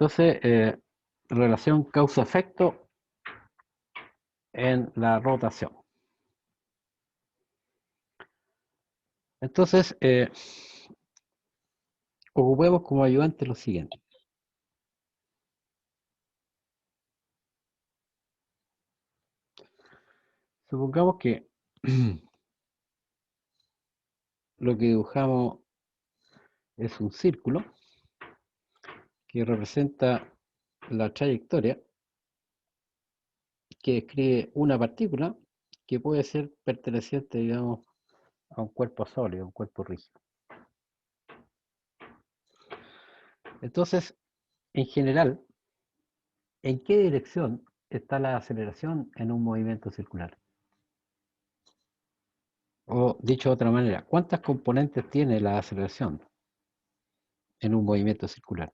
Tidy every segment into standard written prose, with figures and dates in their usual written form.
Entonces, relación causa-efecto en la rotación. Entonces, ocupemos como ayudante lo siguiente. Supongamos que lo que dibujamos es un círculo que representa la trayectoria que describe una partícula que puede ser perteneciente, digamos, a un cuerpo sólido, un cuerpo rígido. Entonces, en general, ¿en qué dirección está la aceleración en un movimiento circular? O dicho de otra manera, ¿cuántas componentes tiene la aceleración en un movimiento circular?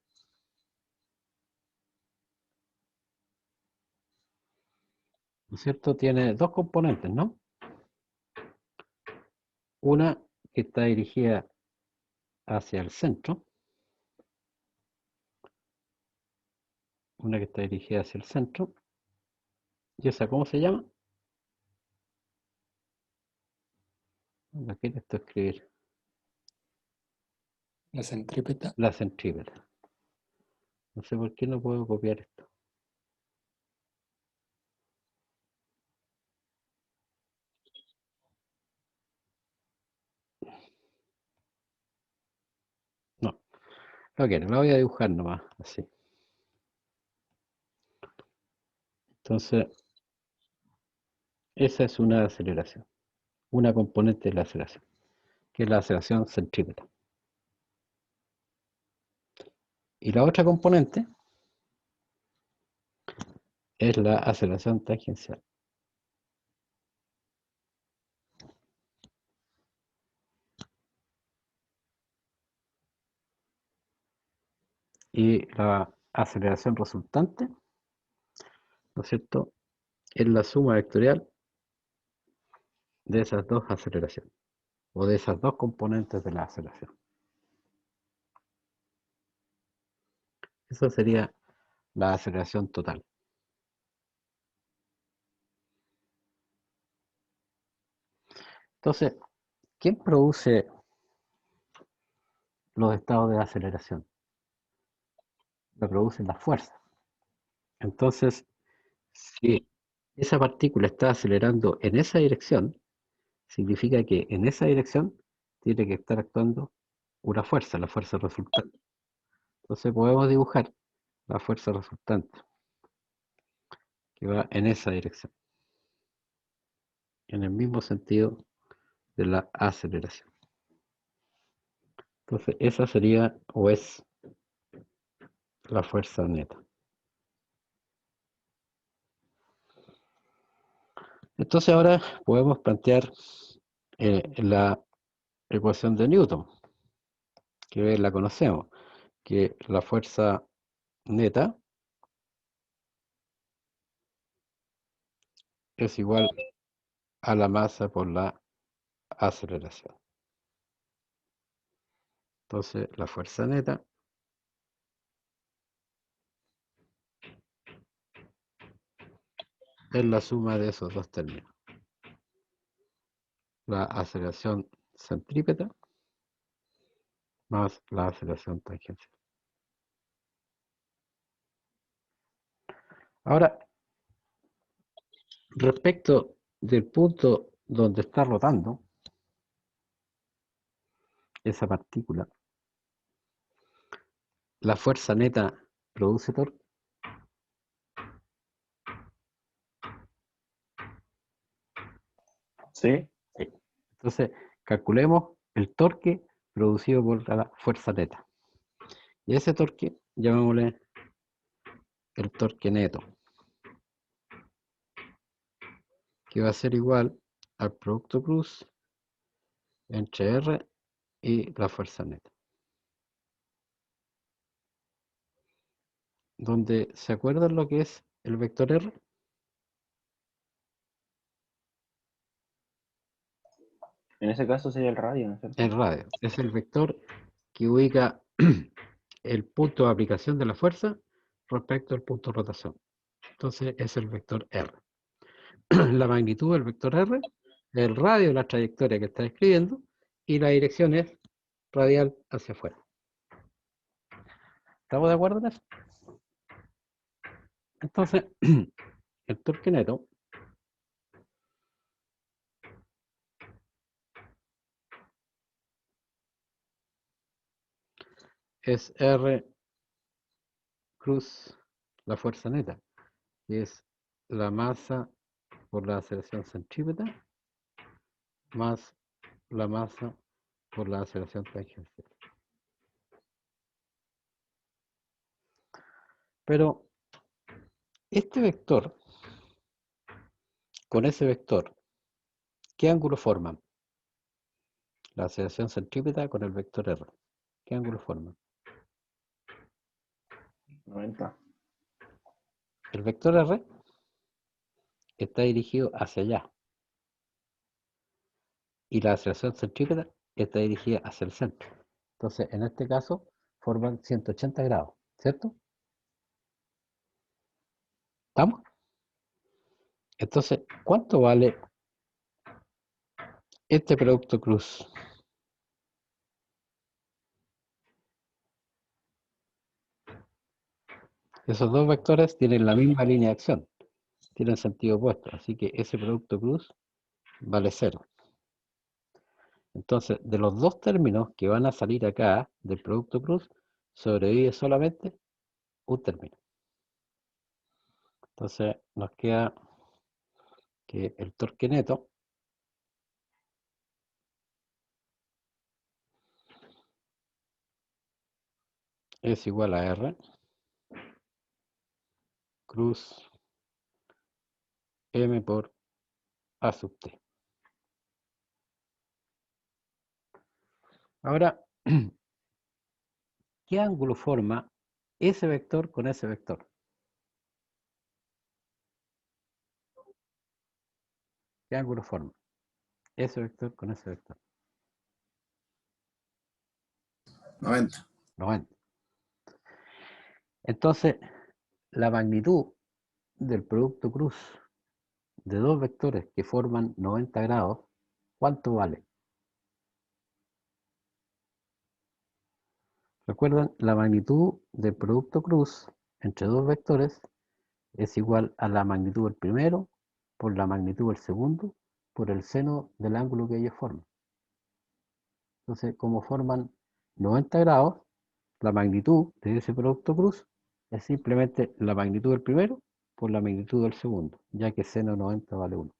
¿No es cierto? Tiene dos componentes, ¿no? Una que está dirigida hacia el centro, ¿y esa cómo se llama? Aquí le estoy escribir. La centrípeta. La centrípeta. No sé por qué no puedo copiar esto. No, no quiero, la voy a dibujar nomás, así. Entonces, esa es una aceleración, una componente de la aceleración, que es la aceleración centrípeta. Y la otra componente es la aceleración tangencial. Y la aceleración resultante, ¿no es cierto?, es la suma vectorial de esas dos aceleraciones, o de esas dos componentes de la aceleración. Eso sería la aceleración total. Entonces, ¿quién produce los estados de aceleración? Lo producen las fuerzas. Entonces, si esa partícula está acelerando en esa dirección, significa que en esa dirección tiene que estar actuando una fuerza, la fuerza resultante. Entonces podemos dibujar la fuerza resultante que va en esa dirección, en el mismo sentido de la aceleración. Entonces esa sería o es la fuerza neta. Entonces ahora podemos plantear la ecuación de Newton, que la conocemos, que la fuerza neta es igual a la masa por la aceleración. Entonces la fuerza neta es la suma de esos dos términos. La aceleración centrípeta más la aceleración tangencial. Ahora, respecto del punto donde está rotando esa partícula, la fuerza neta produce torque. ¿Sí? Sí. Entonces, calculemos el torque producido por la fuerza neta. Y ese torque, llamémosle el torque neto, que va a ser igual al producto cruz entre R y la fuerza neta. Donde, ¿se acuerdan lo que es el vector R? En ese caso sería el radio, ¿no es cierto? El radio. Es el vector que ubica el punto de aplicación de la fuerza respecto al punto de rotación. Entonces es el vector R. La magnitud del vector R es el radio de la trayectoria que está escribiendo y la dirección es radial hacia afuera. ¿Estamos de acuerdo en eso? Entonces, el torque neto es R cruz la fuerza neta, que es la masa por la aceleración centrípeta más la masa por la aceleración tangencial. Pero este vector, con ese vector, ¿qué ángulo forman? La aceleración centrípeta con el vector R. ¿Qué ángulo forman? 90. El vector R está dirigido hacia allá y la aceleración centrípeta está dirigida hacia el centro. Entonces, en este caso, forman 180 grados, ¿cierto? ¿Estamos? Entonces, ¿cuánto vale este producto cruz? Esos dos vectores tienen la misma línea de acción, tienen sentido opuesto, así que ese producto cruz vale 0. Entonces, de los dos términos que van a salir acá del producto cruz, sobrevive solamente un término. Entonces, nos queda que el torque neto es igual a R cruz M por A sub T. Ahora, ¿qué ángulo forma ese vector con ese vector? ¿Qué ángulo forma ese vector con ese vector? 90. 90. Entonces, la magnitud del producto cruz de dos vectores que forman 90 grados, ¿cuánto vale? Recuerden, la magnitud del producto cruz entre dos vectores es igual a la magnitud del primero por la magnitud del segundo por el seno del ángulo que ellos forman. Entonces, como forman 90 grados, la magnitud de ese producto cruz es simplemente la magnitud del primero por la magnitud del segundo, ya que seno 90 vale 1.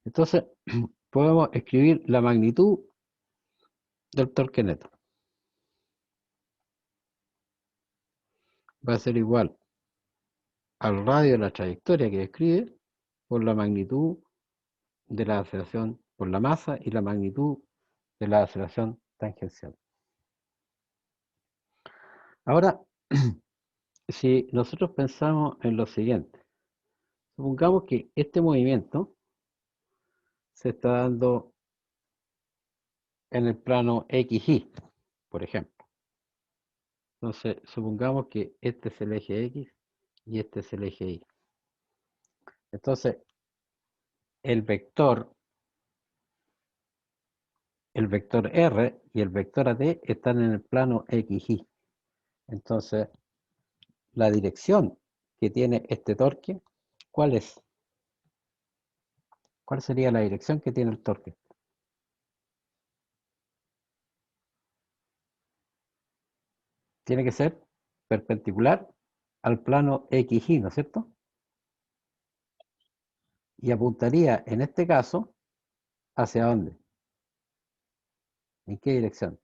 Entonces, podemos escribir la magnitud del torque neto. Va a ser igual al radio de la trayectoria que describe por la magnitud de la aceleración por la masa y la magnitud de la aceleración tangencial. Ahora, si nosotros pensamos en lo siguiente, supongamos que este movimiento se está dando en el plano XY, por ejemplo. Entonces, supongamos que este es el eje X y este es el eje Y. Entonces, el vector R y el vector AT están en el plano XY. Entonces, la dirección que tiene este torque, ¿cuál es? ¿Cuál sería la dirección que tiene el torque? Tiene que ser perpendicular al plano XY, ¿no es cierto? Y apuntaría, en este caso, ¿hacia dónde? ¿En qué dirección?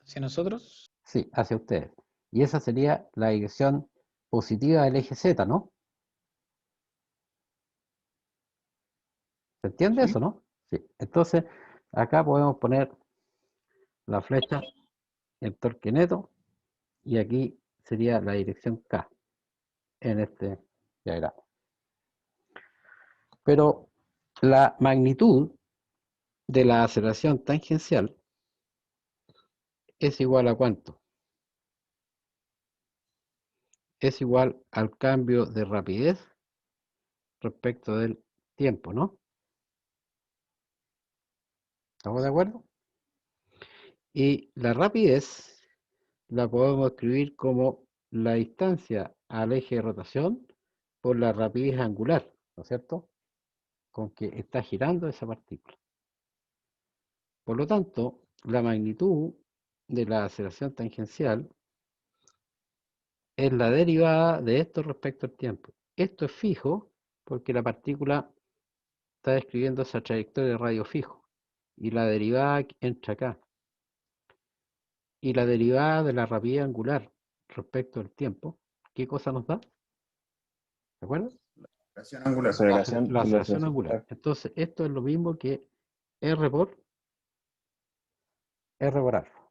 ¿Hacia nosotros? Sí, hacia ustedes. Y esa sería la dirección positiva del eje Z, ¿no? ¿Se entiende Sí. eso, no? Sí. Entonces, acá podemos poner la flecha, el torque neto, y aquí sería la dirección K en este diagrama. Pero la magnitud de la aceleración tangencial es igual a ¿cuánto? es igual al cambio de rapidez respecto del tiempo, ¿no? ¿Estamos de acuerdo? Y la rapidez la podemos escribir como la distancia al eje de rotación por la rapidez angular, ¿no es cierto? Con que está girando esa partícula. Por lo tanto, la magnitud de la aceleración tangencial es la derivada de esto respecto al tiempo. Esto es fijo porque la partícula está describiendo esa trayectoria de radio fijo. Y la derivada entra acá. Y la derivada de la rapidez angular respecto al tiempo, ¿qué cosa nos da? ¿De acuerdo? Aceleración angular. Aceleración La y aceleración velocidad angular. circular. Entonces, esto es lo mismo que R por alfa.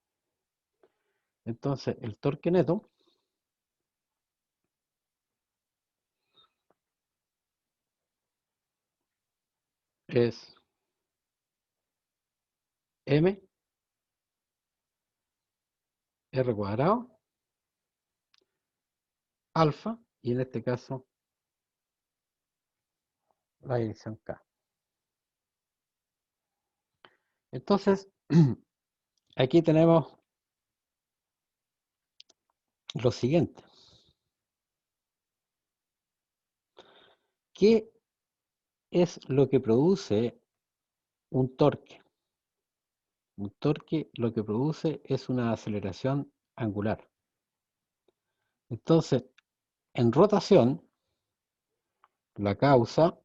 Entonces, el torque neto es M R cuadrado alfa, y en este caso la dirección K. Entonces, aquí tenemos lo siguiente. ¿Qué es lo que produce un torque? Un torque lo que produce es una aceleración angular. Entonces, en rotación, la causa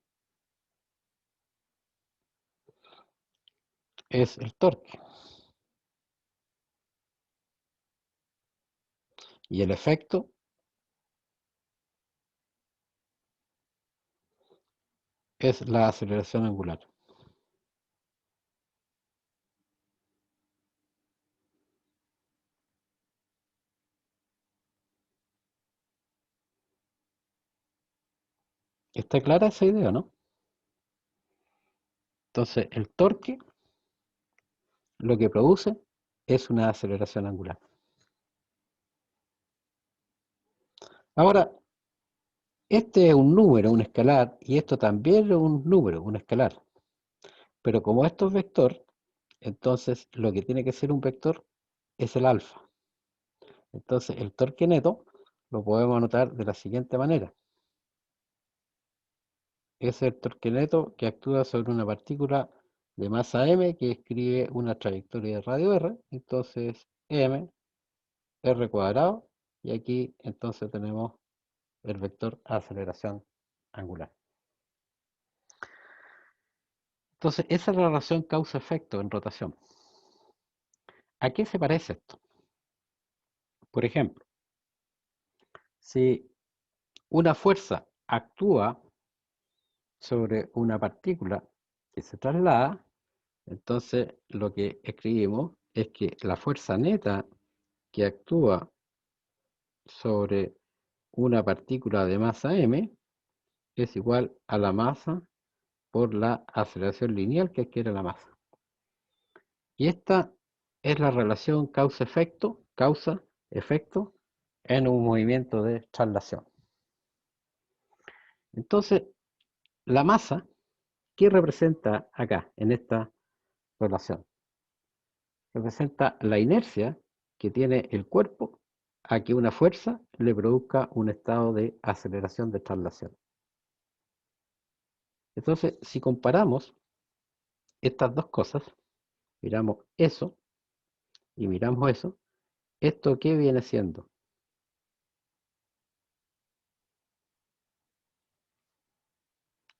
es el torque. Y el efecto es la aceleración angular. ¿Está clara esa idea, no? Entonces, el torque lo que produce es una aceleración angular. Ahora, este es un número, un escalar, y esto también es un número, un escalar. Pero como esto es vector, entonces lo que tiene que ser un vector es el alfa. Entonces, el torque neto lo podemos anotar de la siguiente manera. Es el torque neto que actúa sobre una partícula de masa m que describe una trayectoria de radio r. Entonces, m, r cuadrado, y aquí entonces tenemos el vector aceleración angular. Entonces, esa es la relación causa-efecto en rotación. ¿A qué se parece esto? Por ejemplo, si una fuerza actúa sobre una partícula que se traslada, entonces lo que escribimos es que la fuerza neta que actúa sobre una partícula de masa m es igual a la masa por la aceleración lineal que adquiere la masa. Y esta es la relación causa-efecto en un movimiento de traslación. Entonces, la masa, ¿qué representa acá en esta relación? Representa la inercia que tiene el cuerpo a que una fuerza le produzca un estado de aceleración de traslación. Entonces, si comparamos estas dos cosas, miramos eso y miramos eso, ¿esto qué viene siendo?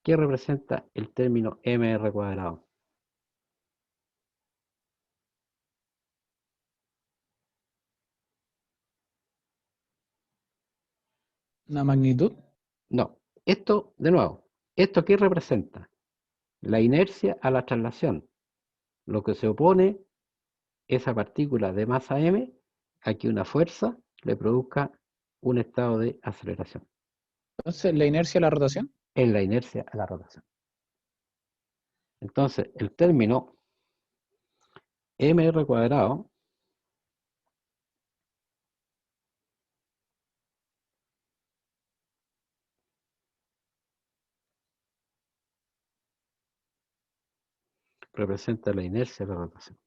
¿Qué representa el término mr cuadrado? Una magnitud. No, esto, de nuevo, ¿esto qué representa? La inercia a la traslación. Lo que se opone esa partícula de masa m a que una fuerza le produzca un estado de aceleración. Entonces, la inercia a la rotación. En la inercia a la rotación. Entonces, el término mr cuadrado representa la inercia de la rotación.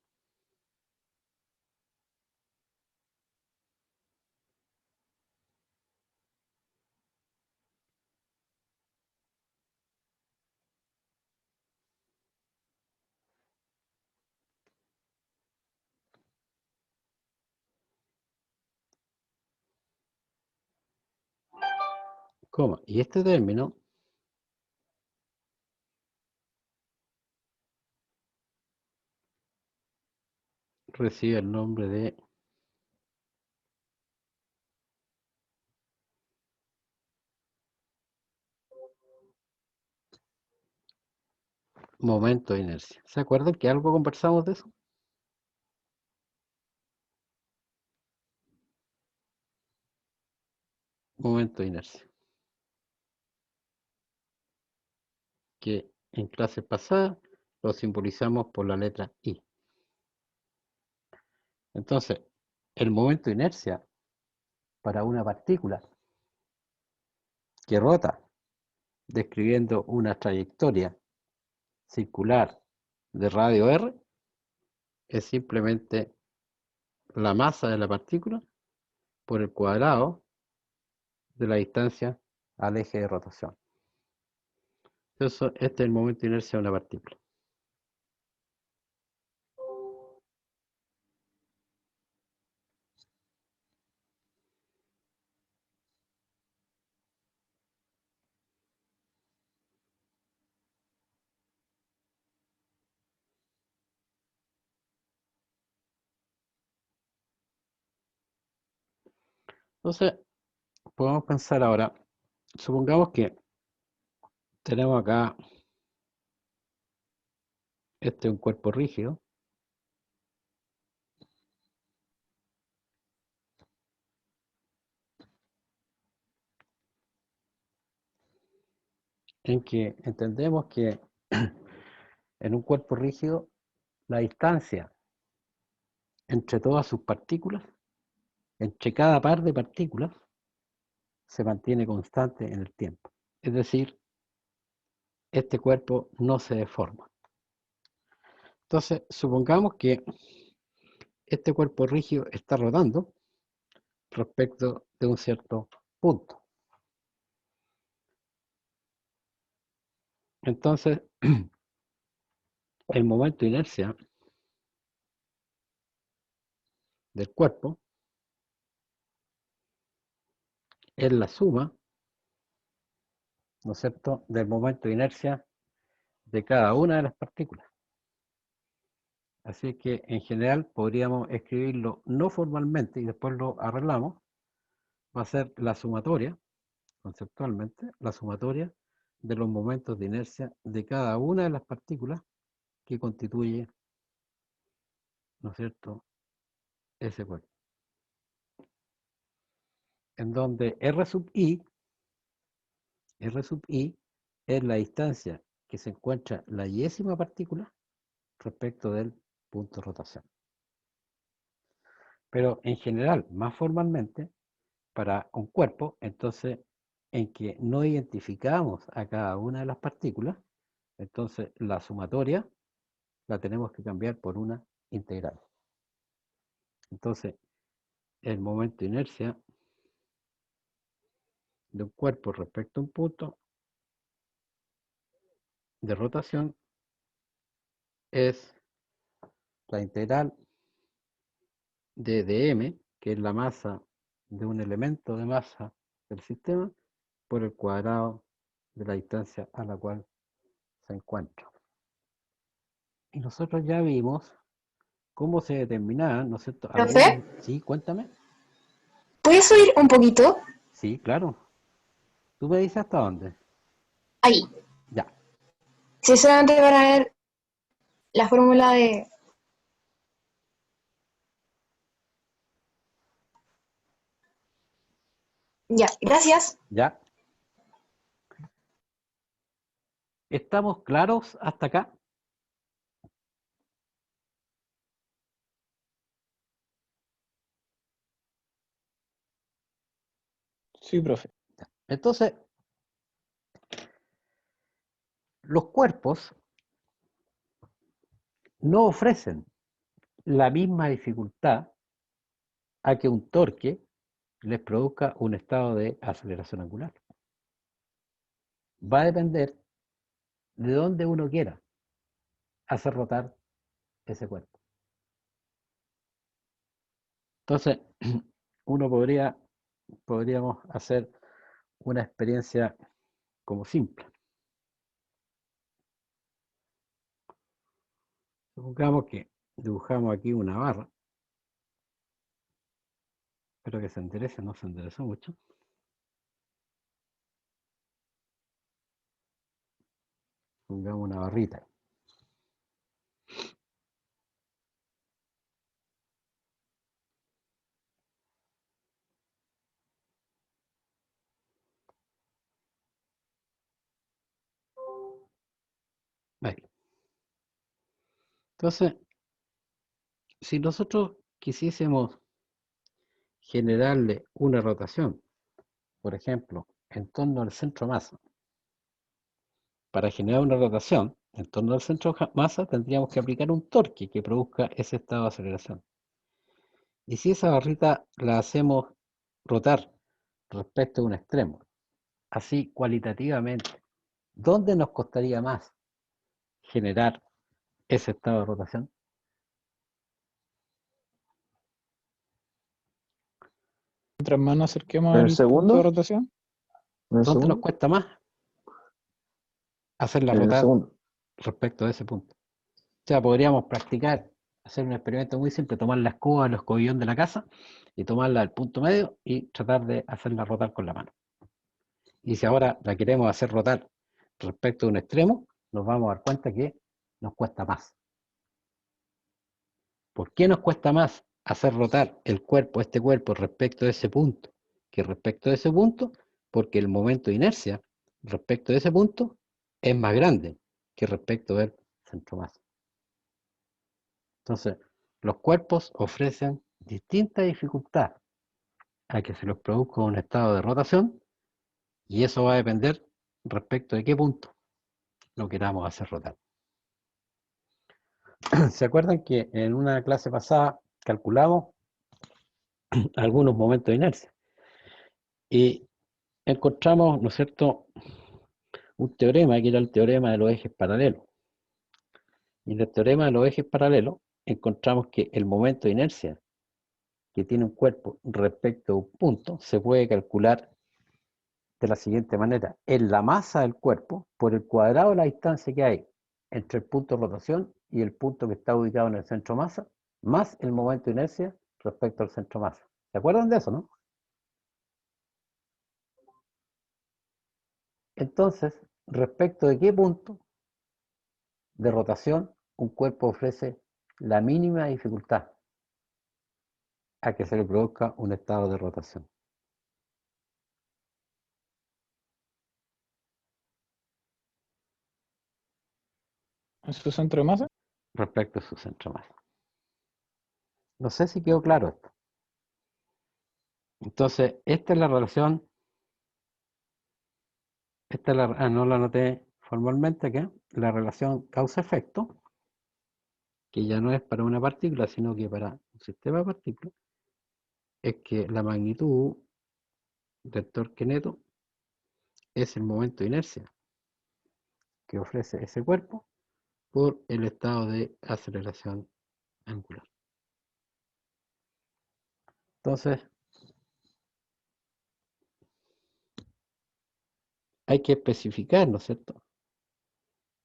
Coma. Y este término recibe el nombre de momento de inercia. ¿Se acuerdan que algo conversamos de eso? Momento de inercia. Que en clase pasada lo simbolizamos por la letra I. Entonces, el momento de inercia para una partícula que rota, describiendo una trayectoria circular de radio r, es simplemente la masa de la partícula por el cuadrado de la distancia al eje de rotación. Entonces, este es el momento de inercia de una partícula. Entonces, podemos pensar ahora, supongamos que tenemos acá, este es un cuerpo rígido, en que entendemos que en un cuerpo rígido la distancia entre todas sus partículas, entre cada par de partículas, se mantiene constante en el tiempo. Es decir, este cuerpo no se deforma. Entonces, supongamos que este cuerpo rígido está rotando respecto de un cierto punto. Entonces, el momento de inercia del cuerpo es la suma, ¿no es cierto?, del momento de inercia de cada una de las partículas. Así que en general podríamos escribirlo no formalmente y después lo arreglamos. Va a ser la sumatoria, conceptualmente, la sumatoria de los momentos de inercia de cada una de las partículas que constituye, ¿no es cierto?, ese cuerpo. En donde R sub I es la distancia que se encuentra la yésima partícula respecto del punto de rotación. Pero en general, más formalmente, para un cuerpo, entonces, en que no identificamos a cada una de las partículas, entonces la sumatoria la tenemos que cambiar por una integral. Entonces, el momento de inercia de un cuerpo respecto a un punto de rotación es la integral de dm, que es la masa de un elemento de masa del sistema, por el cuadrado de la distancia a la cual se encuentra. Y nosotros ya vimos cómo se determinaban, ¿no es cierto? ¿Profe? Sí, cuéntame. ¿Puedes subir un poquito? Sí, claro. ¿Tú me dices hasta dónde? Ahí. Ya. Si solamente para ver la fórmula de... Ya, gracias. Ya. ¿Estamos claros hasta acá? Sí, profe. Entonces, los cuerpos no ofrecen la misma dificultad a que un torque les produzca un estado de aceleración angular. Va a depender de dónde uno quiera hacer rotar ese cuerpo. Entonces, podríamos hacer una experiencia como simple. Supongamos que dibujamos aquí una barra. Espero que se enderece, no se enderezó mucho. Pongamos una barrita. Ahí. Entonces, si nosotros quisiésemos generarle una rotación, por ejemplo, en torno al centro masa, para generar una rotación en torno al centro masa tendríamos que aplicar un torque que produzca ese estado de aceleración. Y si esa barrita la hacemos rotar respecto a un extremo, así cualitativamente, ¿dónde nos costaría más generar ese estado de rotación? Mientras más nos acerquemos ¿En el al punto de segundo? rotación, ¿En el ¿Dónde nos segundo? cuesta más hacerla En el rotar segundo. respecto a ese punto? O sea, podríamos practicar, hacer un experimento muy simple, tomar la escoba, el escobillón de la casa y tomarla al punto medio y tratar de hacerla rotar con la mano. Y si ahora la queremos hacer rotar respecto a un extremo, nos vamos a dar cuenta que nos cuesta más. ¿Por qué nos cuesta más hacer rotar el cuerpo, este cuerpo, respecto de ese punto que respecto de ese punto? Porque el momento de inercia respecto de ese punto es más grande que respecto del centro masa. Entonces, los cuerpos ofrecen distinta dificultad a que se los produzca un estado de rotación y eso va a depender respecto de qué punto lo queramos hacer rotar. ¿Se acuerdan que en una clase pasada calculamos algunos momentos de inercia? Y encontramos, ¿no es cierto?, un teorema que era el teorema de los ejes paralelos. Y en el teorema de los ejes paralelos encontramos que el momento de inercia que tiene un cuerpo respecto a un punto se puede calcular de la siguiente manera: es la masa del cuerpo por el cuadrado de la distancia que hay entre el punto de rotación y el punto que está ubicado en el centro masa, más el momento de inercia respecto al centro masa. ¿Se acuerdan de eso, no? Entonces, respecto de qué punto de rotación un cuerpo ofrece la mínima dificultad a que se le produzca un estado de rotación. en su centro de masa, Respecto a su centro masa. No sé si quedó claro esto. Entonces, esta es la relación, no la anoté formalmente acá, la relación causa-efecto, que ya no es para una partícula, sino que para un sistema de partículas, es que la magnitud del torque neto es el momento de inercia que ofrece ese cuerpo por el estado de aceleración angular. Entonces, hay que especificar, ¿no es cierto?,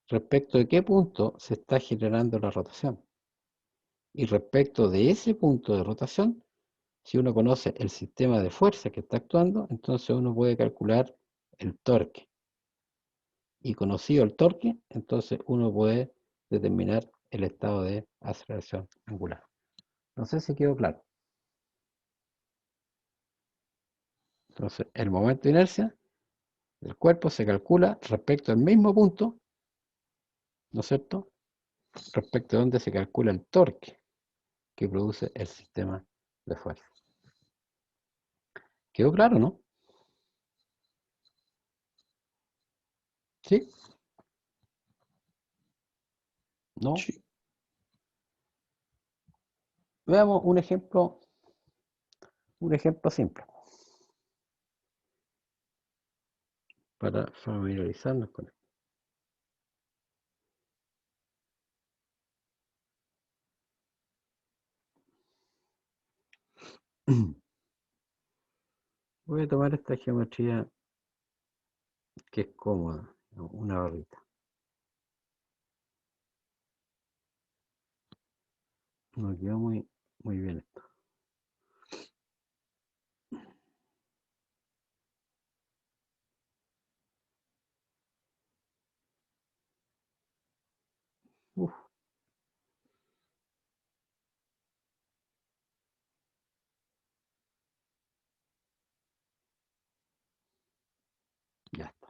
respecto de qué punto se está generando la rotación. Y respecto de ese punto de rotación, si uno conoce el sistema de fuerza que está actuando, entonces uno puede calcular el torque. Y conocido el torque, entonces uno puede determinar el estado de aceleración angular. No sé si quedó claro. Entonces, el momento de inercia del cuerpo se calcula respecto al mismo punto, ¿no es cierto?, respecto a donde se calcula el torque que produce el sistema de fuerza. ¿Quedó claro, no? ¿Sí? ¿No? sí. Veamos un ejemplo simple para familiarizarnos con esto. Voy a tomar esta geometría que es cómoda, ¿no? Una barrita. No quedó muy bien esto. Uf. Ya está.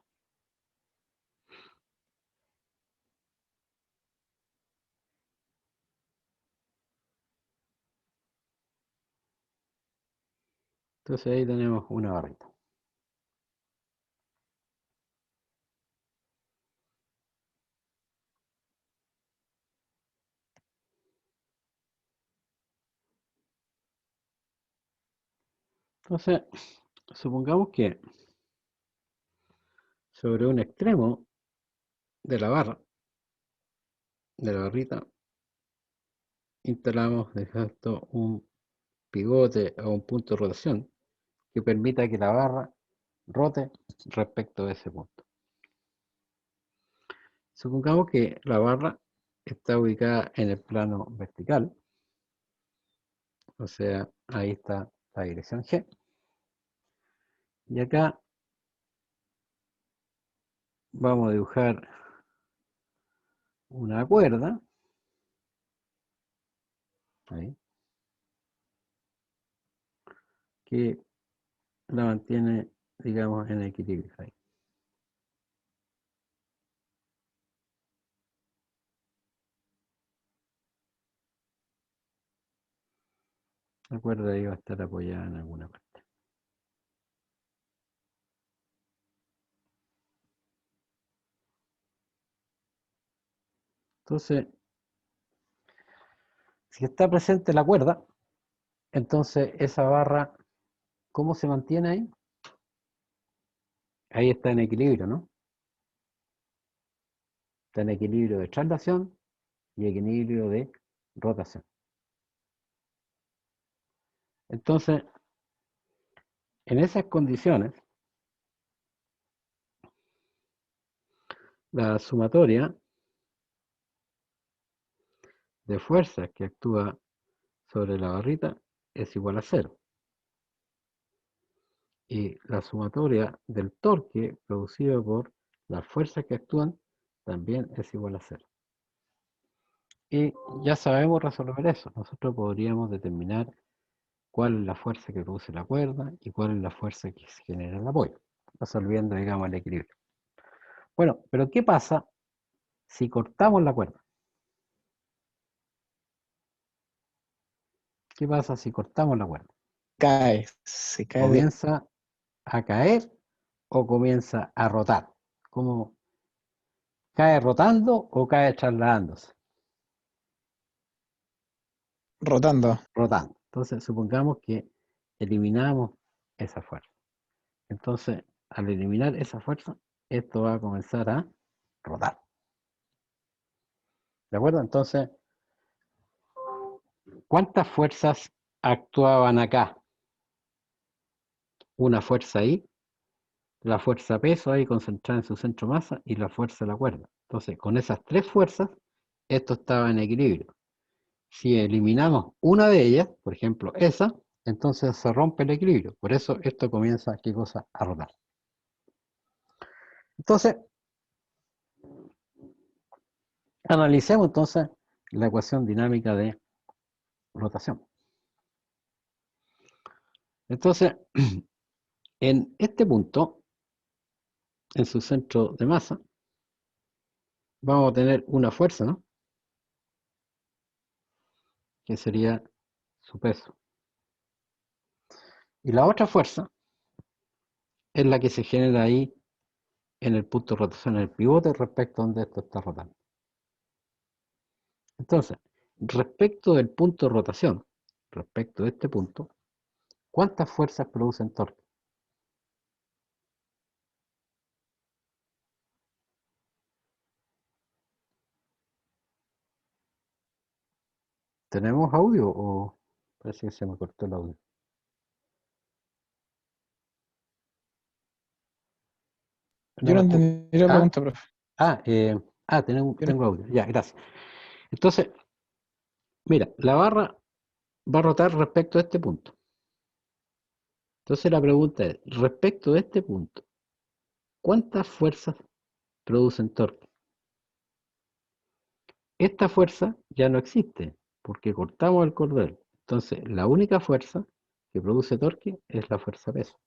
Entonces ahí tenemos una barrita. Entonces, supongamos que sobre un extremo de la barra, de la barrita, instalamos de facto un pivote o un punto de rotación que permita que la barra rote respecto de ese punto. Supongamos que la barra está ubicada en el plano vertical, o sea, ahí está la dirección G. Y acá vamos a dibujar una cuerda, ahí, que la mantiene, digamos, en equilibrio. Ahí. La cuerda ahí va a estar apoyada en alguna parte. Entonces, si está presente la cuerda, entonces esa barra, ¿cómo se mantiene ahí? Ahí está en equilibrio, ¿no? Está en equilibrio de traslación y equilibrio de rotación. Entonces, en esas condiciones, la sumatoria de fuerzas que actúa sobre la barrita es igual a 0. Y la sumatoria del torque producido por las fuerzas que actúan también es igual a 0. Y ya sabemos resolver eso. Nosotros podríamos determinar cuál es la fuerza que produce la cuerda y cuál es la fuerza que se genera el apoyo, resolviendo, digamos, el equilibrio. Bueno, pero ¿qué pasa si cortamos la cuerda? ¿Qué pasa si cortamos la cuerda? Se cae ¿Comienza a caer o comienza a rotar? ¿Cómo cae rotando o cae trasladándose? rotando. Rotando. Entonces, supongamos que eliminamos esa fuerza. Entonces, al eliminar esa fuerza, esto va a comenzar a rotar. ¿De acuerdo? Entonces, ¿cuántas fuerzas actuaban acá? Una fuerza ahí, la fuerza peso ahí concentrada en su centro masa y la fuerza de la cuerda. Entonces, con esas tres fuerzas, esto estaba en equilibrio. Si eliminamos una de ellas, por ejemplo esa, entonces se rompe el equilibrio. Por eso esto comienza, ¿qué cosa? A rotar. Entonces, analicemos entonces la ecuación dinámica de rotación. Entonces, en este punto, en su centro de masa, vamos a tener una fuerza, ¿no? Que sería su peso. Y la otra fuerza es la que se genera ahí en el punto de rotación, en el pivote, respecto a donde esto está rotando. Entonces, respecto del punto de rotación, respecto de este punto, ¿cuántas fuerzas producen torque? ¿Tenemos audio o parece que se me cortó el audio? Yo no No, entendí la ¿ah? pregunta, profe. Tengo audio. Ya, gracias. Entonces, mira, la barra va a rotar respecto a este punto. Entonces la pregunta es, respecto de este punto, ¿cuántas fuerzas producen torque? Esta fuerza ya no existe, porque cortamos el cordel. Entonces, la única fuerza que produce torque es la fuerza peso.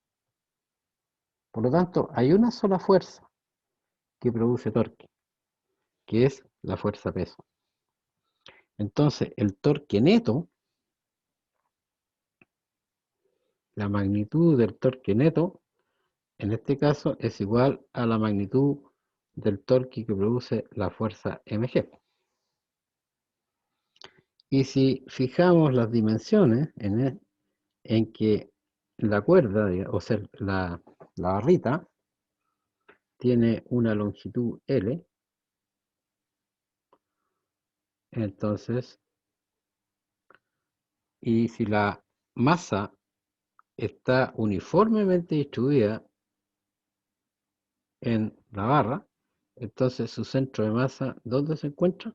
Por lo tanto, hay una sola fuerza que produce torque, que es la fuerza peso. Entonces, el torque neto, la magnitud del torque neto, en este caso es igual a la magnitud del torque que produce la fuerza mg. Y si fijamos las dimensiones en que la cuerda, o sea, la barrita, tiene una longitud L, entonces, y si la masa está uniformemente distribuida en la barra, entonces su centro de masa, ¿dónde se encuentra?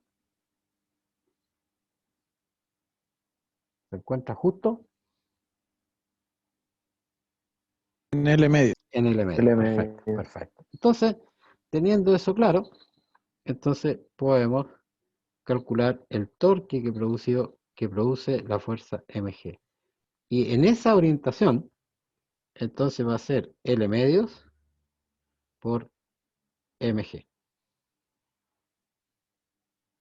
Se encuentra justo En L medio. en el medio. L Perfecto, medio. perfecto. Entonces, teniendo eso claro, entonces podemos calcular el torque que produce la fuerza mg. Y en esa orientación, entonces va a ser L medios por mg.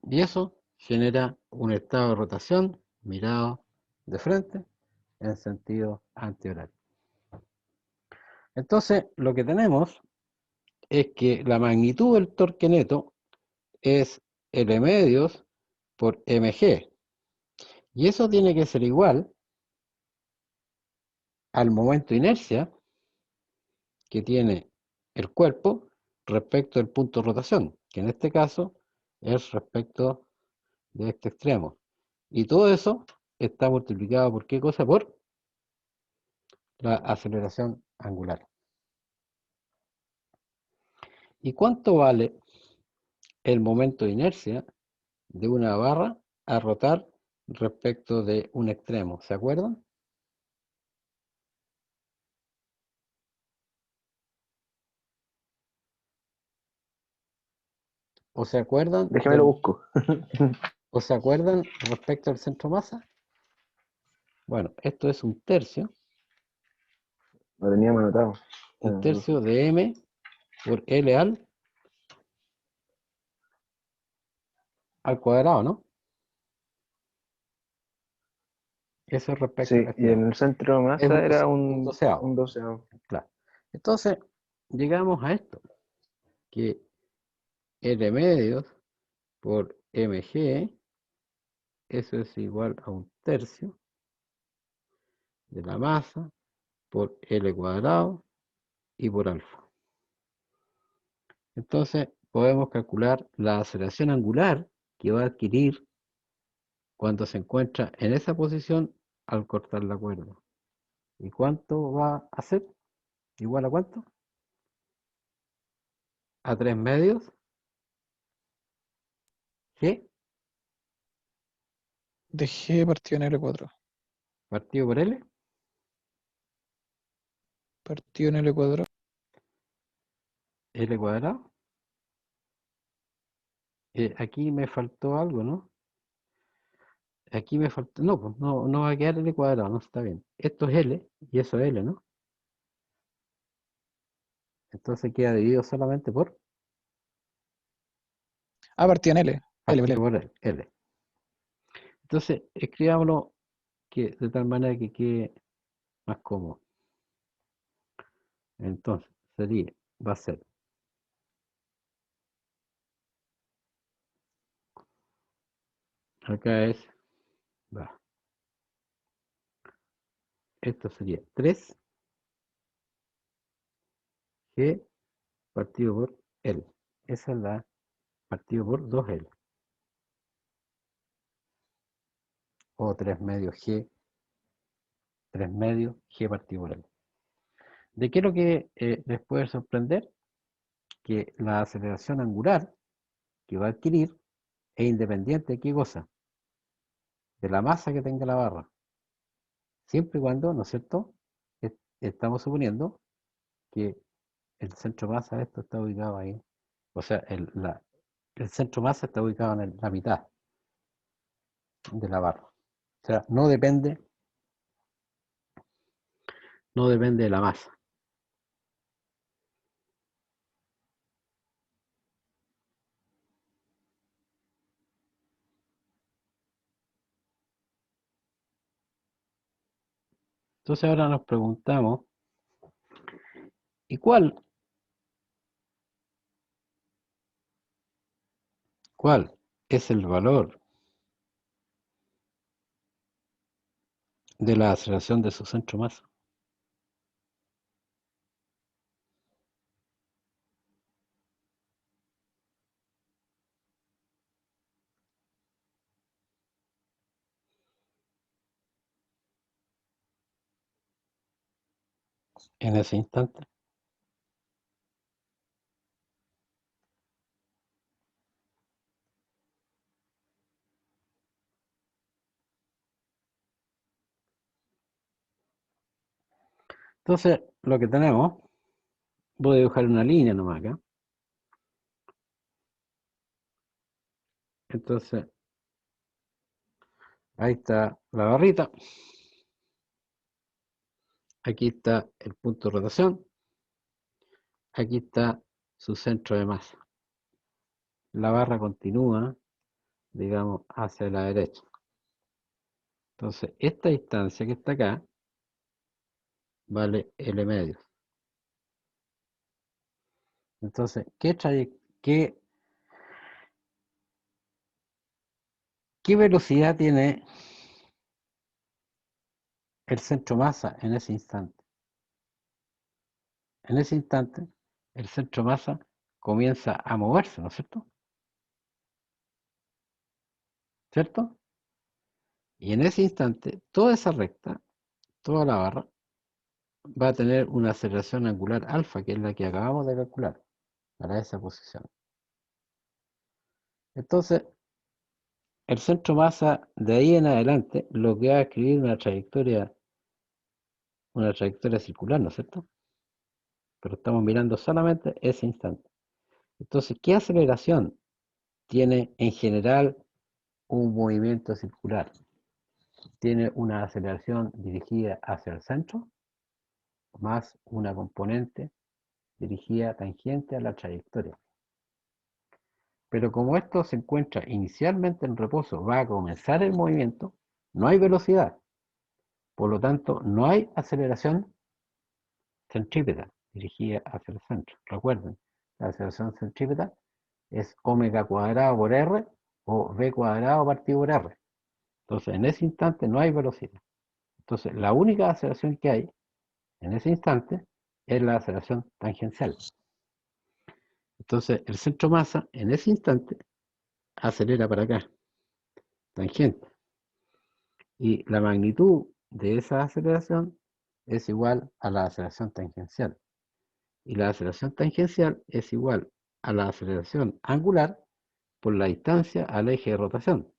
Y eso genera un estado de rotación mirado de frente en sentido antihorario. Entonces, lo que tenemos es que la magnitud del torque neto es L medios por mg. Y eso tiene que ser igual al momento de inercia que tiene el cuerpo respecto del punto de rotación, que en este caso es respecto de este extremo. Y todo eso está multiplicado por ¿qué cosa? Por la aceleración angular. ¿Y cuánto vale el momento de inercia de una barra a rotar respecto de un extremo? ¿Se acuerdan? ¿O se acuerdan Déjame lo busco. ¿O se acuerdan respecto al centro masa? Bueno, esto es un Lo teníamos anotado. tercio de m por L al cuadrado, ¿no? Eso es respecto Sí, al y en extremo. el centro de Es masa era un doceavo, un doceavo. claro. Entonces, llegamos a esto, que L medios por mg, eso es igual a un tercio de la masa por L cuadrado y por alfa. Entonces, podemos calcular la aceleración angular que va a adquirir cuando se encuentra en esa posición al cortar la cuerda. ¿Y cuánto va a hacer? ¿Igual a cuánto? A 3 medios G De G partido en L4. partido por L, Partido en L4. L cuadrado. Aquí me faltó algo, ¿no? Aquí me faltó, no, pues no va a quedar L cuadrado, no está bien. Esto es L y eso es L, ¿no? Entonces queda dividido solamente por Ah, partido en L. L, partido L. por L. Entonces escribámoslo de tal manera que quede más cómodo. Entonces va a ser acá es, va, esto sería 3G partido por L. Esa es la partido por 2L. O 3 medios G, 3 medios G partido por L. ¿De qué es lo que les puede sorprender? Que la aceleración angular que va a adquirir es independiente de qué cosa, de la masa que tenga la barra. Siempre y cuando, ¿no es cierto? Estamos suponiendo que el centro masa de esto está ubicado ahí. O sea, el centro masa está ubicado en la mitad de la barra. O sea, no depende de la masa. Entonces ahora nos preguntamos, ¿y cuál es el valor de la aceleración de su centro masa? En ese instante. Entonces, lo que tenemos, voy a dibujar una línea nomás acá. Entonces, ahí está la barrita. Aquí está el punto de rotación. Aquí está su centro de masa. La barra continúa, digamos, hacia la derecha. Entonces, esta distancia que está acá vale L medios. Entonces, ¿qué velocidad tiene el centro masa en ese instante? En ese instante, el centro masa comienza a moverse, ¿no es cierto? ¿Cierto? Y en ese instante, toda esa recta, toda la barra, va a tener una aceleración angular alfa, que es la que acabamos de calcular para esa posición. Entonces, el centro masa de ahí en adelante lo que va a escribir una trayectoria circular, ¿no es cierto? Pero estamos mirando solamente ese instante. Entonces, ¿qué aceleración tiene en general un movimiento circular? Tiene una aceleración dirigida hacia el centro más una componente dirigida tangente a la trayectoria. Pero como esto se encuentra inicialmente en reposo, va a comenzar el movimiento, no hay velocidad. Por lo tanto, no hay aceleración centrípeta dirigida hacia el centro. Recuerden, la aceleración centrípeta es omega cuadrado por R o V cuadrado partido por R. Entonces, en ese instante no hay velocidad. Entonces, la única aceleración que hay en ese instante es la aceleración tangencial. Entonces, el centro masa en ese instante acelera para acá, tangente. Y la magnitud de esa aceleración es igual a la aceleración tangencial. Y la aceleración tangencial es igual a la aceleración angular por la distancia al eje de rotación.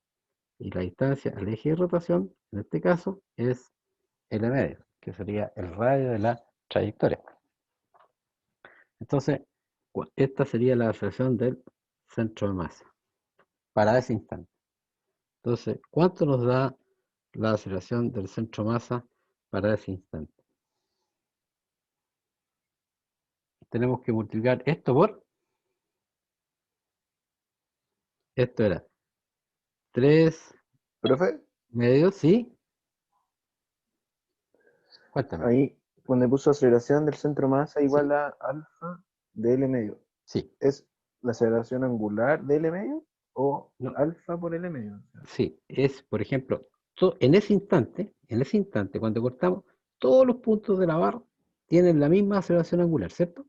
Y la distancia al eje de rotación, en este caso, es L medio, que sería el radio de la trayectoria. Entonces, esta sería la aceleración del centro de masa para ese instante. Entonces, ¿cuánto nos da la aceleración del centro masa para ese instante? Tenemos que multiplicar esto por, esto era 3 Profe, medios, ¿sí? Cuéntame. ahí donde puso aceleración del centro masa igual Sí, a alfa de L medio. sí, ¿Es la aceleración angular de L medio o no, alfa por L medio? sí, es, por ejemplo, en ese instante, cuando cortamos, todos los puntos de la barra tienen la misma aceleración angular, ¿cierto?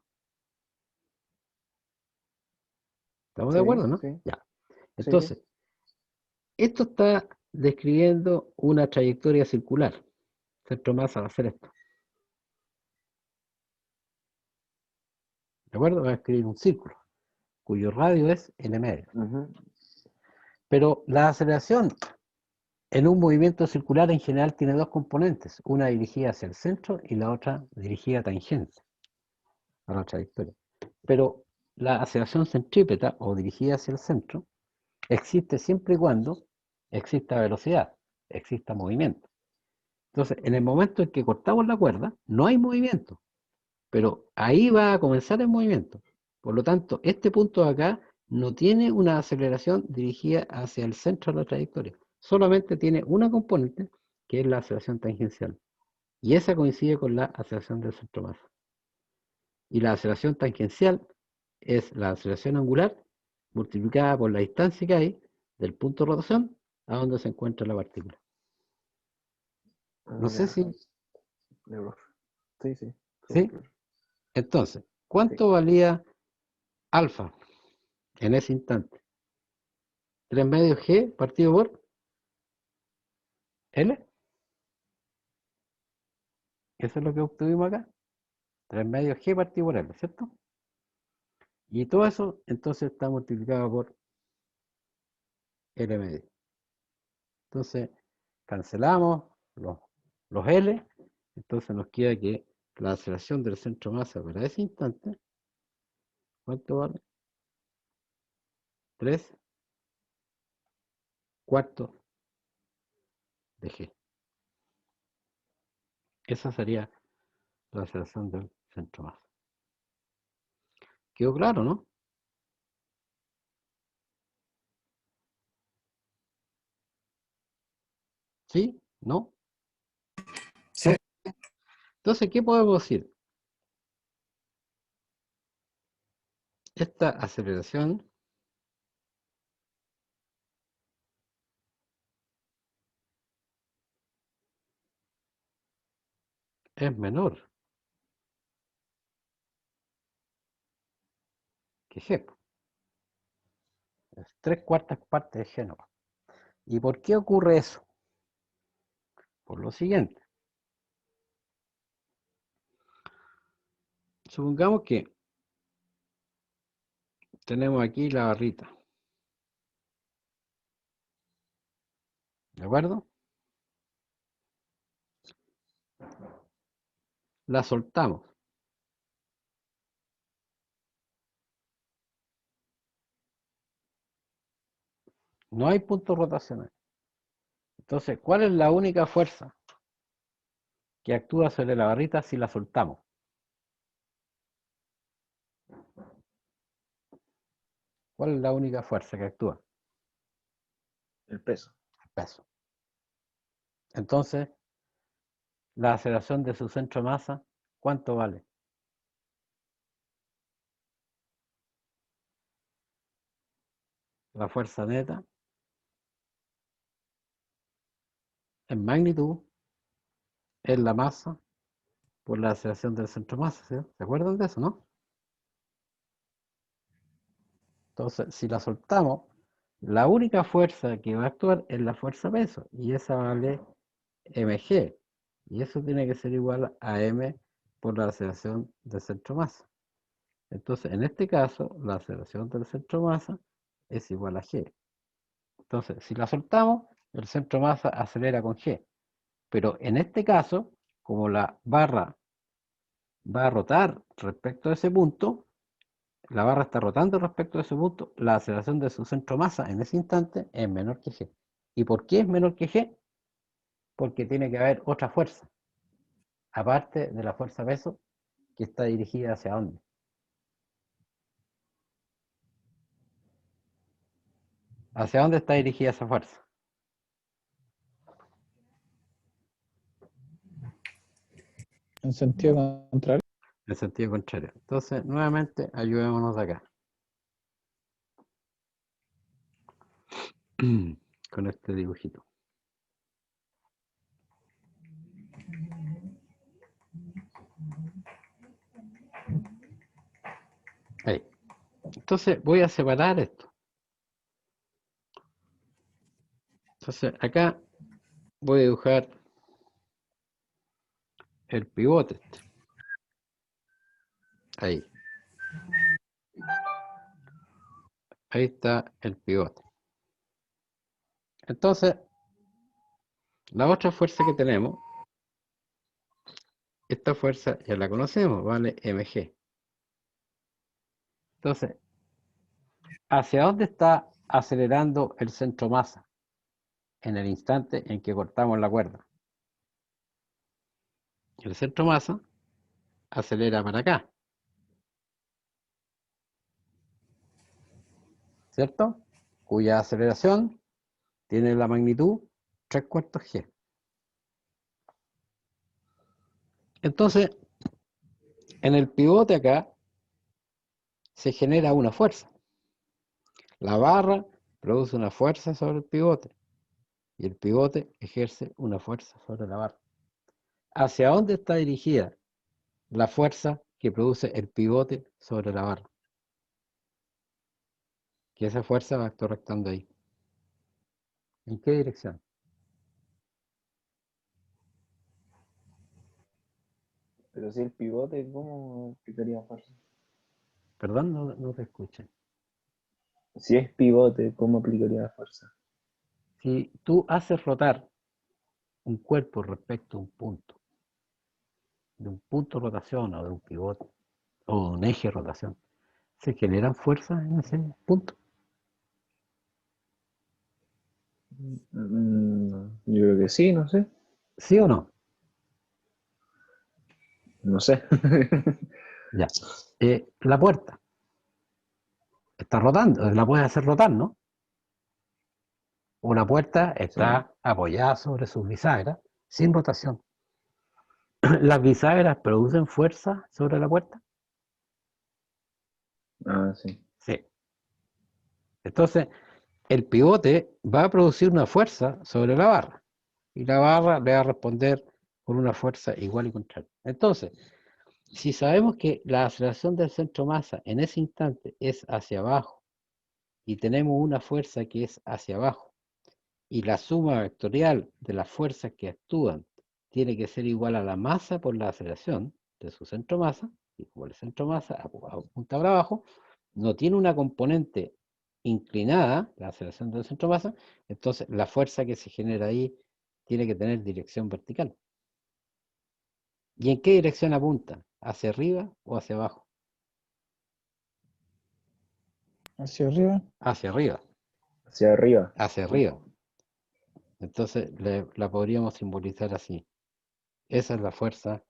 ¿Estamos de Sí, acuerdo, no? sí, Ya. sí, Entonces, esto está describiendo una trayectoria circular. Centro masa va a hacer esto. ¿De acuerdo? Va a escribir un círculo, cuyo radio es L medio. ujú, Pero la aceleración en un movimiento circular en general tiene dos componentes, una dirigida hacia el centro y la otra dirigida tangente a la trayectoria. Pero la aceleración centrípeta o dirigida hacia el centro existe siempre y cuando exista velocidad, exista movimiento. Entonces, en el momento en que cortamos la cuerda, no hay movimiento, pero ahí va a comenzar el movimiento. Por lo tanto, este punto de acá no tiene una aceleración dirigida hacia el centro de la trayectoria. Solamente tiene una componente, que es la aceleración tangencial. Y esa coincide con la aceleración del centro de masa. Y la aceleración tangencial es la aceleración angular multiplicada por la distancia que hay del punto de rotación a donde se encuentra la partícula. No sé ya, si... ya, profe. Sí, sí, súper ¿Sí? claro. Entonces, Sí. ¿cuánto valía alfa en ese instante? 3 medios G partido por L. Eso es lo que obtuvimos acá. 3 medios G partido por L, ¿cierto? Y todo eso entonces está multiplicado por L medio. Entonces, cancelamos los L. Entonces nos queda que la aceleración del centro de masa para ese instante, ¿cuánto vale? 3 cuartos de G. Esa sería la aceleración del centro de masa. ¿Quedó claro, no? ¿Sí? ¿No? Sí. Entonces, ¿qué podemos decir? Esta aceleración es menor que G. Es 3/4 partes de G nomás. ¿Y por qué ocurre eso? Por lo siguiente. Supongamos que tenemos aquí la barrita. ¿De acuerdo? La soltamos. No hay punto rotacional. Entonces, ¿cuál es la única fuerza que actúa sobre la barrita si la soltamos? ¿Cuál es la única fuerza que actúa? El peso. El peso. Entonces, la aceleración de su centro de masa, ¿cuánto vale? La fuerza neta en magnitud es la masa por la aceleración del centro de masa, ¿sí? ¿Se acuerdan de eso, no? Entonces, si la soltamos, la única fuerza que va a actuar es la fuerza peso, y esa vale mg, y eso tiene que ser igual a m por la aceleración del centro de masa. Entonces, en este caso, la aceleración del centro de masa es igual a g. Entonces, si la soltamos, el centro de masa acelera con g. Pero en este caso, como la barra va a rotar respecto a ese punto, la barra está rotando respecto a ese punto, la aceleración de su centro de masa en ese instante es menor que g. ¿Y por qué es menor que g? Porque tiene que haber otra fuerza, aparte de la fuerza peso, que está dirigida hacia dónde. ¿Hacia dónde está dirigida esa fuerza? En sentido contrario. En el sentido contrario. Entonces, nuevamente, ayudémonos de acá. Con este dibujito. Entonces voy a separar esto. Entonces acá voy a dibujar el pivote. Ahí. Ahí está el pivote. Entonces, la otra fuerza que tenemos, esta fuerza ya la conocemos, vale mg. Entonces, ¿hacia dónde está acelerando el centro masa en el instante en que cortamos la cuerda? El centro masa acelera para acá, ¿cierto? Cuya aceleración tiene la magnitud 3/4 g. Entonces, en el pivote acá se genera una fuerza. La barra produce una fuerza sobre el pivote y el pivote ejerce una fuerza sobre la barra. ¿Hacia dónde está dirigida la fuerza que produce el pivote sobre la barra? Que esa fuerza va a estar rectando ahí. ¿En qué dirección? Pero si el pivote, ¿cómo aplicaría fuerza? Perdón, no te escuché. Si es pivote, ¿cómo aplicaría fuerza? Si tú haces rotar un cuerpo respecto a un punto, de un punto de rotación o de un pivote, o de un eje de rotación, ¿se generan fuerzas en ese punto? Yo creo que sí, no sé. ¿Sí o no? No sé. Ya. La puerta está rotando, la puedes hacer rotar, ¿no? Una puerta está apoyada sobre sus bisagras sin rotación. ¿Las bisagras producen fuerza sobre la puerta? Ah, sí. Sí. Entonces, el pivote va a producir una fuerza sobre la barra y la barra le va a responder con una fuerza igual y contraria. Entonces, si sabemos que la aceleración del centro masa en ese instante es hacia abajo y tenemos una fuerza que es hacia abajo y la suma vectorial de las fuerzas que actúan tiene que ser igual a la masa por la aceleración de su centro masa, y como el centro masa apunta para abajo, no tiene una componente inclinada, la aceleración del centro masa, entonces la fuerza que se genera ahí tiene que tener dirección vertical. ¿Y en qué dirección apunta? ¿Hacia arriba o hacia abajo? Hacia arriba. Hacia arriba, Hacia arriba. hacia arriba. Entonces la podríamos simbolizar así. Esa es la fuerza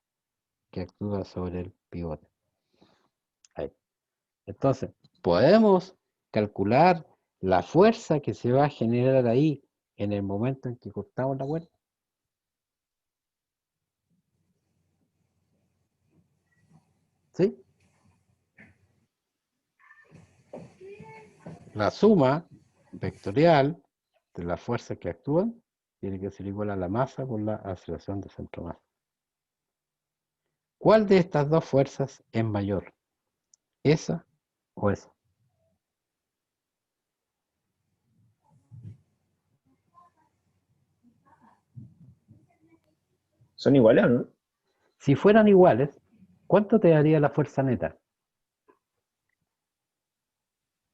que actúa sobre el pivote. Ahí. Entonces, podemos calcular la fuerza que se va a generar ahí en el momento en que cortamos la cuerda. ¿Sí? La suma vectorial de las fuerzas que actúan tiene que ser igual a la masa por la aceleración de centro masa. ¿Cuál de estas dos fuerzas es mayor? ¿Esa o esa? ¿Son iguales o no? Si fueran iguales, ¿cuánto te daría la fuerza neta?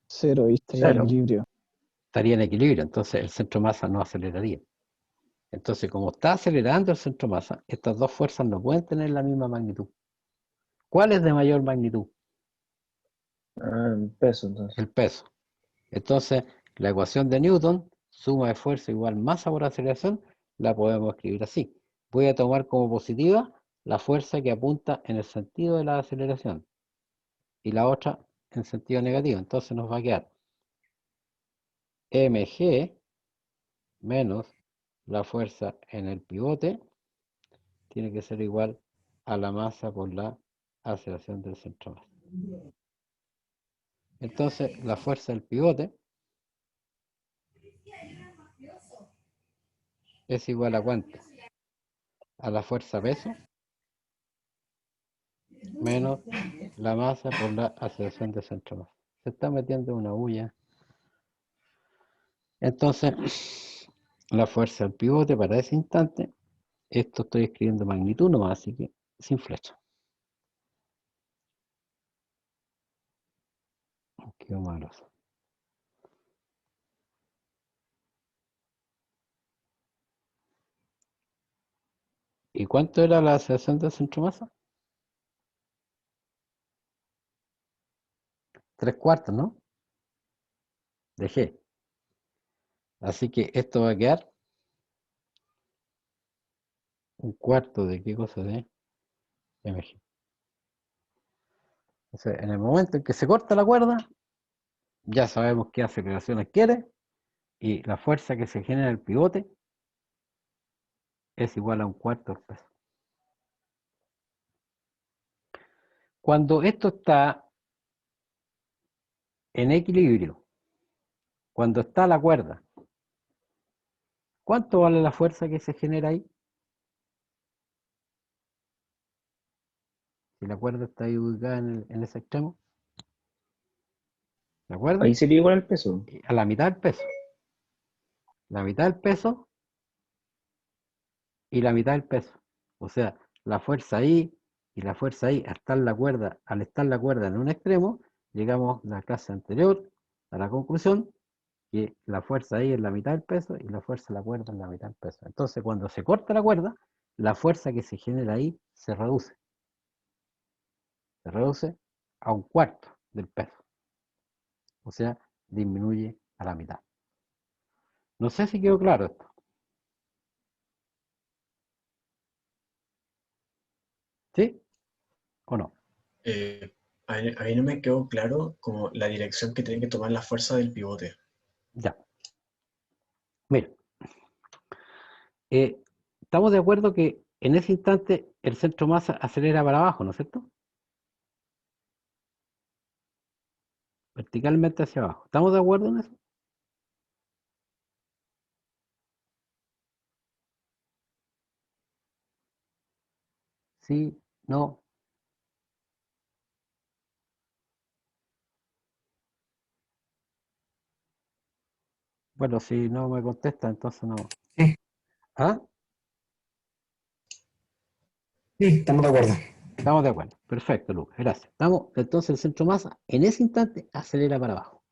Cero y estaría en Cero. equilibrio. Estaría en equilibrio, entonces el centro masa no aceleraría. Entonces, como está acelerando el centro masa, estas dos fuerzas no pueden tener la misma magnitud. ¿Cuál es de mayor magnitud? Ah, en peso, entonces. El peso. Entonces, la ecuación de Newton, suma de fuerza igual masa por aceleración, la podemos escribir así. Voy a tomar como positiva la fuerza que apunta en el sentido de la aceleración y la otra en sentido negativo. Entonces nos va a quedar mg menos la fuerza en el pivote tiene que ser igual a la masa por la aceleración del centro masa. Entonces, la fuerza del pivote es igual a ¿cuánto? A la fuerza peso menos la masa por la aceleración del centro masa. Se está metiendo una bulla. Entonces, la fuerza del pivote para ese instante, esto estoy escribiendo magnitud nomás, así que sin flecha. Qué malo. ¿Y cuánto era la aceleración del centro masa? 3/4, ¿no? De G. Así que esto va a quedar 1/4 de qué cosa de mg. Entonces, en el momento en que se corta la cuerda, ya sabemos qué aceleración adquiere y la fuerza que se genera en el pivote es igual a 1/4 del peso. Cuando esto está en equilibrio, cuando está la cuerda, ¿cuánto vale la fuerza que se genera ahí? Si la cuerda está ahí ubicada en ese extremo, ¿de acuerdo? Ahí sería igual al peso. A la mitad del peso. La mitad del peso y la mitad del peso. O sea, la fuerza ahí y la fuerza ahí, al estar la cuerda en un extremo, llegamos la clase anterior a la conclusión que la fuerza ahí es la mitad del peso y la fuerza de la cuerda es la mitad del peso. Entonces, cuando se corta la cuerda, la fuerza que se genera ahí se reduce. Se reduce a 1/4 del peso. O sea, disminuye a la mitad. No sé si quedó claro esto. ¿Sí o no? A mí no me quedó claro como la dirección que tiene que tomar la fuerza del pivote. Ya. Mira, estamos de acuerdo que en ese instante el centro masa acelera para abajo, ¿no es cierto? Verticalmente hacia abajo. ¿Estamos de acuerdo en eso? Sí, no. Bueno, si no me contesta, entonces no. Sí, ¿Ah? sí, estamos de acuerdo. Estamos de acuerdo. Perfecto, Lucas. Gracias. Entonces el centro masa en ese instante acelera para abajo.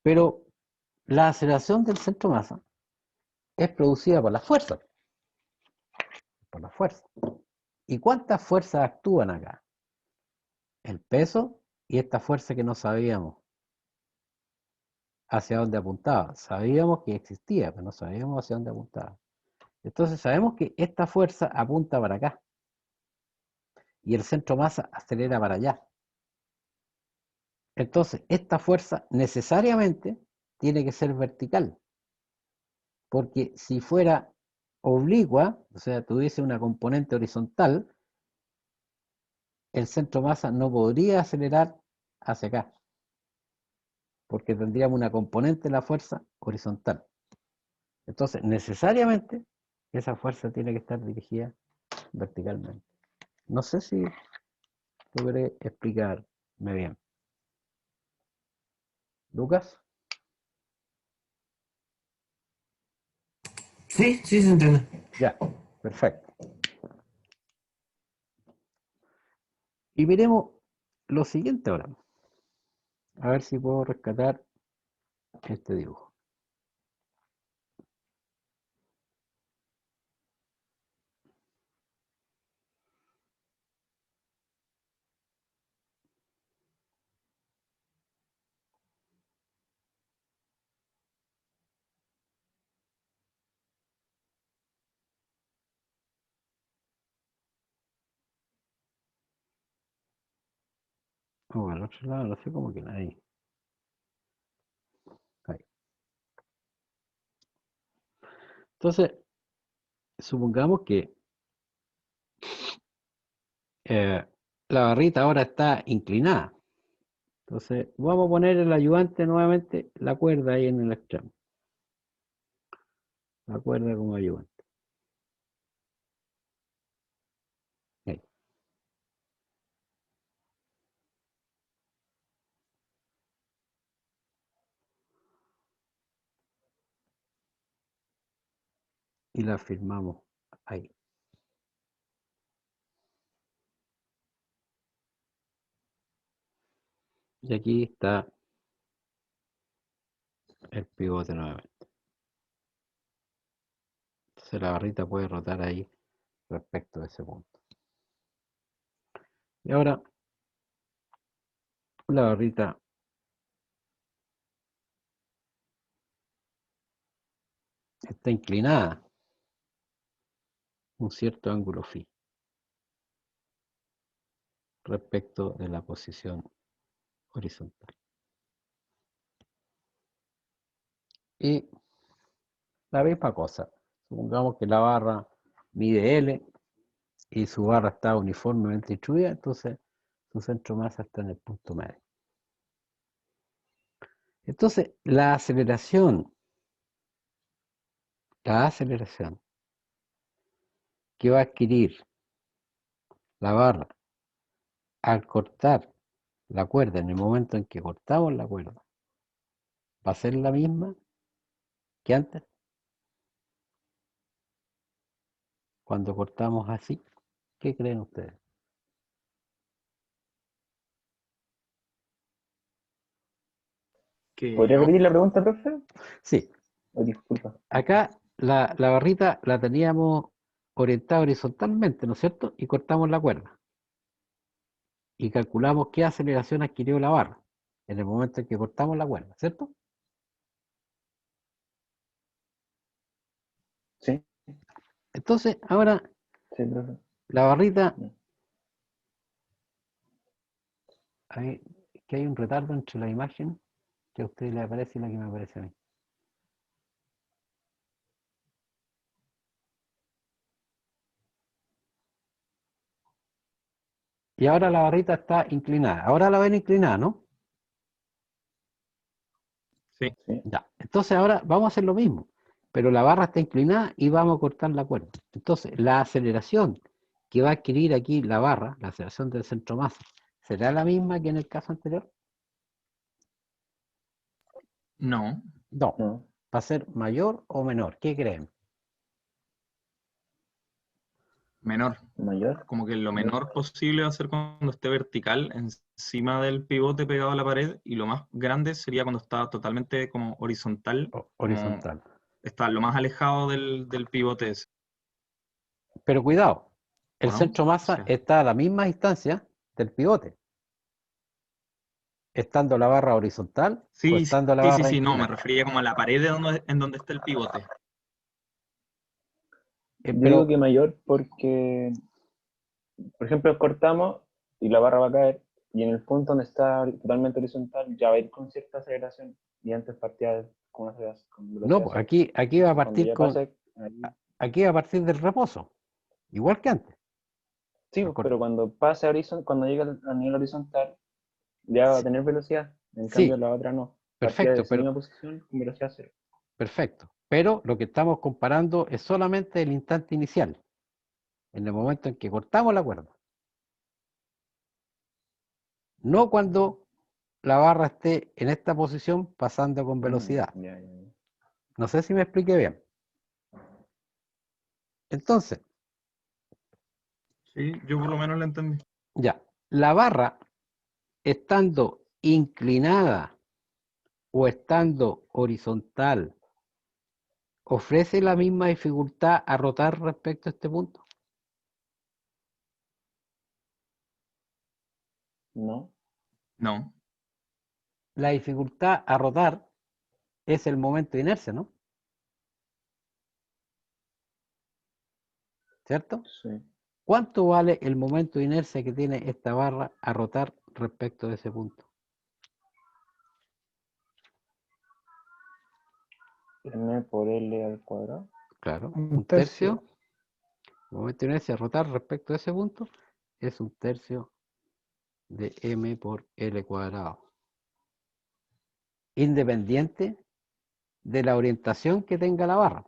Pero la aceleración del centro masa es producida por la fuerza. Por la fuerza. ¿Y cuántas fuerzas actúan acá? El peso y esta fuerza que no sabíamos hacia dónde apuntaba. Sabíamos que existía, pero no sabíamos hacia dónde apuntaba. Entonces sabemos que esta fuerza apunta para acá y el centro masa acelera para allá. Entonces, esta fuerza necesariamente tiene que ser vertical, porque si fuera oblicua, o sea, tuviese una componente horizontal, el centro masa no podría acelerar hacia acá, porque tendríamos una componente de la fuerza horizontal. Entonces, necesariamente, esa fuerza tiene que estar dirigida verticalmente. No sé si logré explicarme bien. ¿Lucas? Sí, sí se entiende. Ya, perfecto. Y miremos lo siguiente ahora. A ver si puedo rescatar este dibujo. Oh, al otro lado, no sé cómo que ahí. Ahí. Entonces, supongamos que la barrita ahora está inclinada. Entonces, vamos a poner el ayudante nuevamente, la cuerda ahí en el extremo. La cuerda como ayudante. Ahí. y la firmamos ahí. Y aquí está el pivote nuevamente. Entonces la barrita puede rotar ahí respecto a ese punto. Y ahora la barrita está inclinada un cierto ángulo phi respecto de la posición horizontal. Y la misma cosa, supongamos que la barra mide L y su barra está uniformemente distribuida, entonces su centro de masa está en el punto medio. Entonces, la aceleración que va a adquirir la barra al cortar la cuerda en el momento en que cortamos la cuerda, va a ser la misma que antes, cuando cortamos así. ¿Qué creen ustedes? Que ¿Podría no. repetir la pregunta, profe? Sí, Oh, disculpa. acá la barrita la teníamos orientada horizontalmente, ¿no es cierto? Y cortamos la cuerda. Y calculamos qué aceleración adquirió la barra en el momento en que cortamos la cuerda, ¿cierto? Sí, Entonces, ahora sí, profe. la barrita, No. que hay un retardo entre la imagen que a usted le aparece y la que me aparece a mí. Y ahora la barrita está inclinada. Ahora la ven inclinada, ¿no? Sí. Sí. Ya. Entonces ahora vamos a hacer lo mismo. Pero la barra está inclinada y vamos a cortar la cuerda. Entonces, la aceleración que va a adquirir aquí la barra, la aceleración del centro masa, ¿será la misma que en el caso anterior? No. No. No. ¿Va a ser mayor o menor? ¿Qué creen? Menor. Mayor. Como que lo menor posible va a ser cuando esté vertical encima del pivote pegado a la pared, y lo más grande sería cuando está totalmente como horizontal, como Horizontal. está lo más alejado del pivote ese, Pero cuidado, ¿o el no? centro masa Sí. está a la misma distancia del pivote, estando la barra horizontal o Sí, estando la sí, sí, barra sí, no, me inclinada. refería como a la pared en donde está el pivote. Yo digo Pero, que mayor porque, por ejemplo, cortamos y la barra va a caer y en el punto donde está totalmente horizontal ya va a ir con cierta aceleración y antes partía con una aceleración, con no, velocidad pues cero. aquí va a Entonces, cuando partir ya pase, ahí, aquí va a partir del reposo, igual que antes. sí, Al pero cuando pase a cuando llegue a nivel horizontal, ya va a Sí, tener velocidad. En cambio, sí, la otra no. Partía de perfecto, esa pero misma posición con velocidad cero. perfecto. Pero lo que estamos comparando es solamente el instante inicial, en el momento en que cortamos la cuerda. No cuando la barra esté en esta posición pasando con velocidad. Ya, ya, ya. No sé si me expliqué bien. Entonces, Sí, yo por lo menos lo entendí. ya, la barra estando inclinada o estando horizontal, ¿ofrece la misma dificultad a rotar respecto a este punto? No, No, La dificultad a rotar es el momento de inercia, ¿no? ¿Cierto? sí. ¿Cuánto vale el momento de inercia que tiene esta barra a rotar respecto de ese punto? M por L al cuadrado. Claro, Un un tercio. tercio. El momento de inercia a rotar respecto a ese punto es un tercio de m por L cuadrado. Independiente de la orientación que tenga la barra.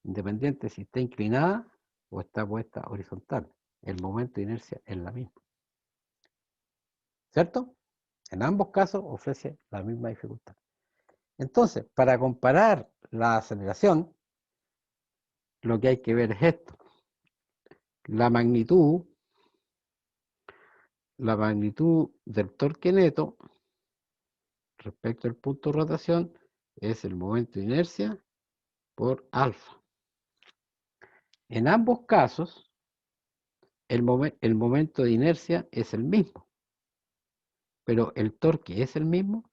Independiente si está inclinada o está puesta horizontal. El momento de inercia es la misma. ¿Cierto? En ambos casos ofrece la misma dificultad. Entonces, para comparar la aceleración, lo que hay que ver es esto. La magnitud del torque neto respecto al punto de rotación es el momento de inercia por alfa. En ambos casos, el momento de inercia es el mismo, pero el torque es el mismo.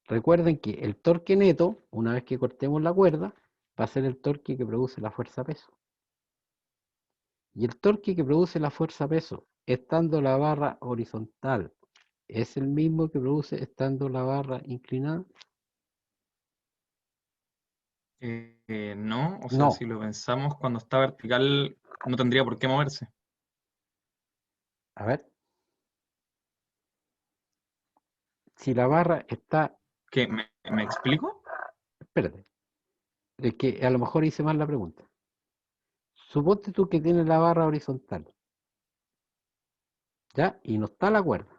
Recuerden que el torque neto, una vez que cortemos la cuerda, va a ser el torque que produce la fuerza peso. Y el torque que produce la fuerza peso, estando la barra horizontal, ¿es el mismo que produce estando la barra inclinada? No, o sea, No. si lo pensamos, cuando está vertical no tendría por qué moverse. A ver. Si la barra está... ¿Qué? ¿Me explico? Espérate. Es que a lo mejor hice mal la pregunta. Suponte tú que tienes la barra horizontal. ¿Ya? Y no está la cuerda.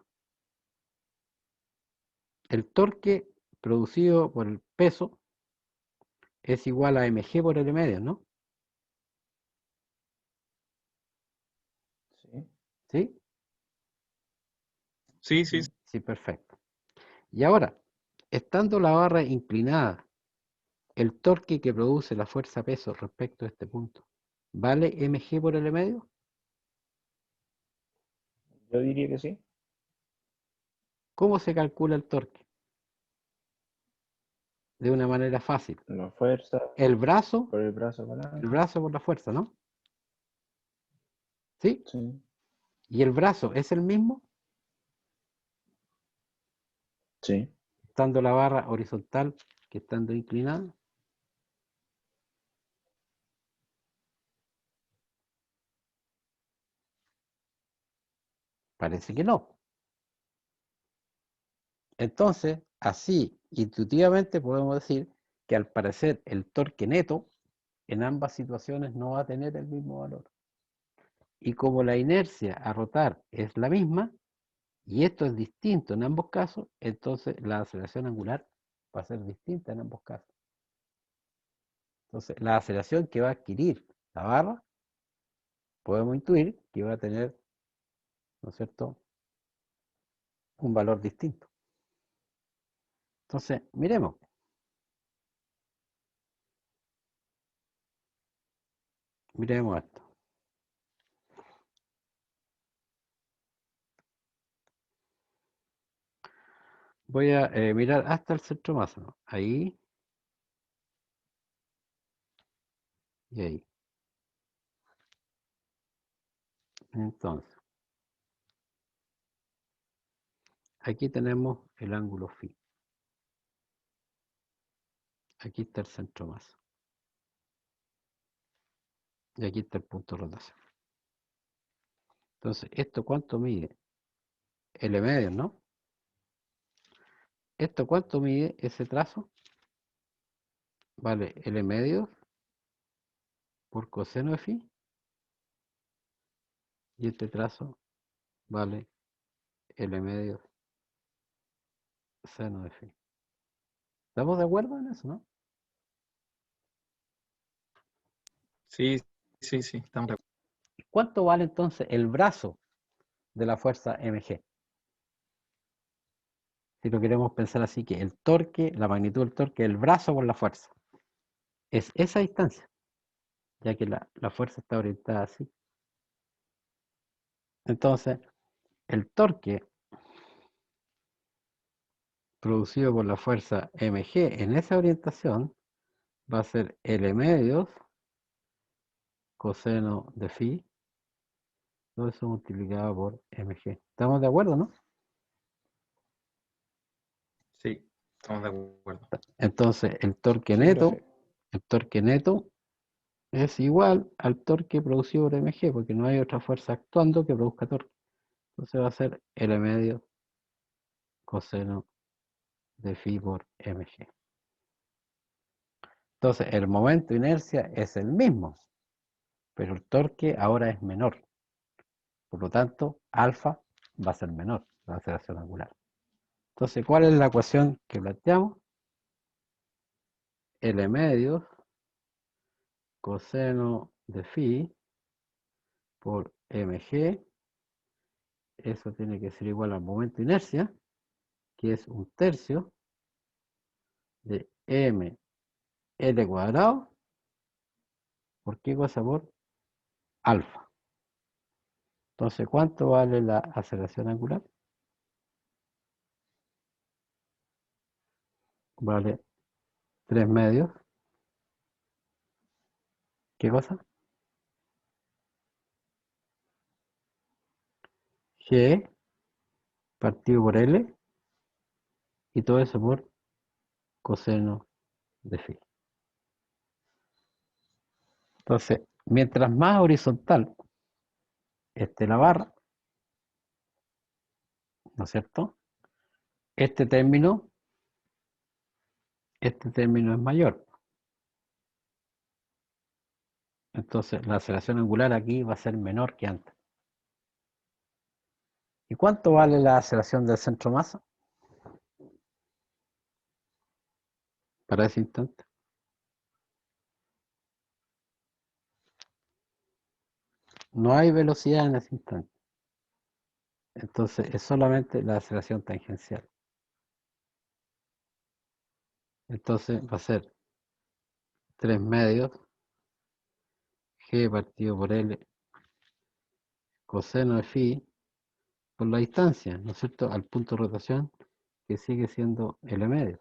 El torque producido por el peso es igual a mg por L medio, ¿no? Sí. ¿Sí? Sí, sí. Sí, perfecto. Y ahora, estando la barra inclinada, el torque que produce la fuerza peso respecto a este punto, ¿vale mg por L medio? Yo diría que sí. ¿Cómo se calcula el torque? De una manera fácil. La fuerza El brazo por el brazo para por la fuerza, ¿no? ¿Sí? Sí. ¿Y el brazo es el mismo? Sí. Estando la barra horizontal que estando inclinada. Parece que no. Entonces, así, intuitivamente podemos decir que al parecer el torque neto en ambas situaciones no va a tener el mismo valor. Y como la inercia a rotar es la misma, y esto es distinto en ambos casos, entonces la aceleración angular va a ser distinta en ambos casos. Entonces, la aceleración que va a adquirir la barra, podemos intuir que va a tener, ¿no es cierto?, un valor distinto. Entonces, miremos. Miremos esto. Voy a mirar hasta el centro masa, ¿no? Ahí y ahí. Entonces, aquí tenemos el ángulo phi. Aquí está el centro masa. Y aquí está el punto de rotación. Entonces, ¿esto cuánto mide? L medio, ¿no? ¿Esto cuánto mide ese trazo? Vale, L medio por coseno de phi. Y este trazo vale L medio seno de phi. ¿Estamos de acuerdo en eso, no? Sí, sí, sí, estamos de acuerdo. ¿Cuánto vale entonces el brazo de la fuerza mg? Si lo queremos pensar así, que el torque, la magnitud del torque, el brazo por la fuerza, es esa distancia, ya que la fuerza está orientada así. Entonces, el torque producido por la fuerza mg en esa orientación va a ser L medios coseno de phi, todo eso multiplicado por mg. ¿Estamos de acuerdo, no? Sí, estamos de acuerdo. Entonces, el torque Sí, neto, profe. el torque neto es igual al torque producido por mg, porque no hay otra fuerza actuando que produzca torque. Entonces va a ser L medio coseno de phi por mg. Entonces, el momento de inercia es el mismo, pero el torque ahora es menor. Por lo tanto, alfa va a ser menor, la aceleración angular. Entonces, ¿cuál es la ecuación que planteamos? L medios coseno de phi por mg. Eso tiene que ser igual al momento de inercia, que es 1/3 de m L cuadrado. ¿Por qué cosa? Por alfa. Entonces, ¿cuánto vale la aceleración angular? Vale 3/2. ¿Qué cosa? G partido por L y todo eso por coseno de phi. Entonces, mientras más horizontal esté la barra, ¿no es cierto? Este término es mayor. Entonces, la aceleración angular aquí va a ser menor que antes. ¿Y cuánto vale la aceleración del centro masa? Para ese instante. No hay velocidad en ese instante. Entonces, es solamente la aceleración tangencial. Entonces, va a ser 3/2 G partido por L coseno de phi por la distancia, ¿no es cierto? Al punto de rotación, que sigue siendo L medio.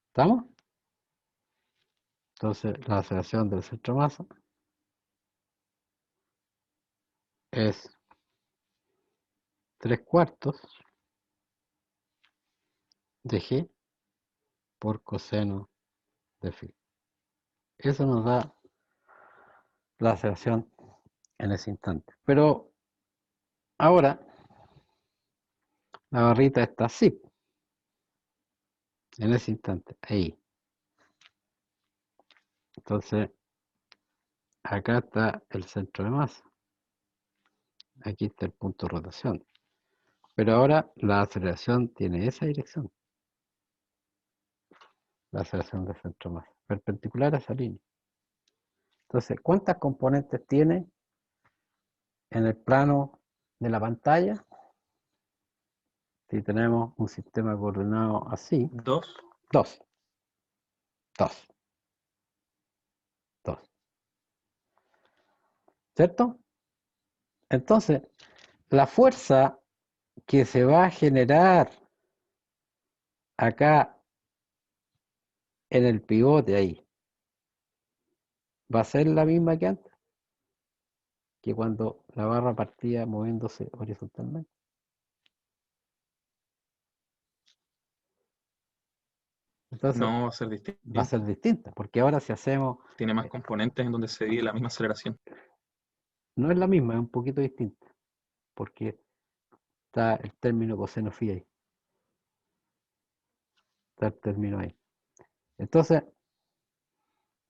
¿Estamos? Entonces, la aceleración del centro masa es 3/4 de G por coseno de phi. Eso nos da la aceleración en ese instante. Pero ahora la barrita está así, en ese instante, ahí. Entonces, acá está el centro de masa. Aquí está el punto de rotación. Pero ahora la aceleración tiene esa dirección. La aceleración del centro de masa, perpendicular a esa línea. Entonces, ¿cuántas componentes tiene en el plano de la pantalla? Si tenemos un sistema coordenado así, 2. 2. 2. ¿Cierto? Entonces, la fuerza que se va a generar acá en el pivote ahí, va a ser la misma que antes, que cuando la barra partía moviéndose horizontalmente. Entonces, No va a ser va a distinto. ser distinta, porque ahora si hacemos, Tiene más componentes en donde se divide la misma aceleración. no es la misma, es un poquito distinta, porque está el término coseno phi ahí. Está el término ahí. Entonces,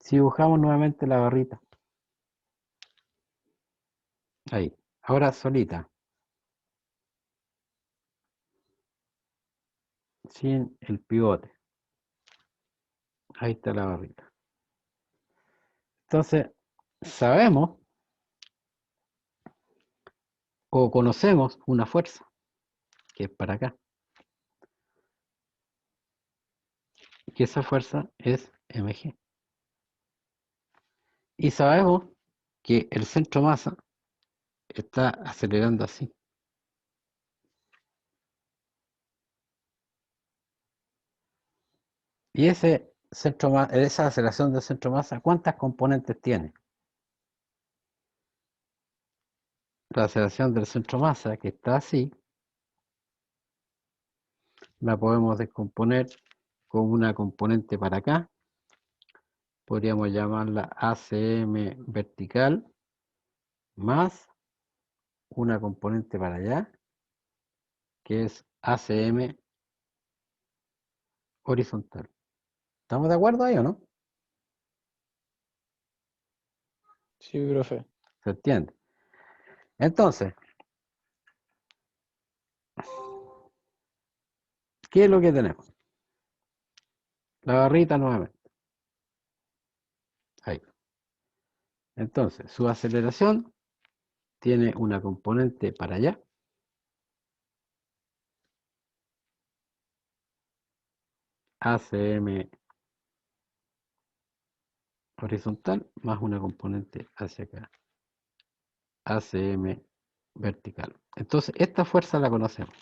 si dibujamos nuevamente la barrita, ahí, ahora solita, sin el pivote, ahí está la barrita. Entonces, sabemos o conocemos una fuerza, que es para acá, que esa fuerza es mg. Y sabemos que el centro masa está acelerando así. Y ese esa aceleración del centro masa, ¿cuántas componentes tiene? La aceleración del centro masa, que está así, la podemos descomponer con una componente para acá. Podríamos llamarla ACM vertical más una componente para allá, que es ACM horizontal. ¿Estamos de acuerdo ahí o no? Sí, profe. ¿Se entiende? Entonces, ¿qué es lo que tenemos? La barrita nuevamente. Ahí. Entonces, su aceleración tiene una componente para allá. ACM horizontal más una componente hacia acá. ACM vertical. Entonces, esta fuerza la conocemos,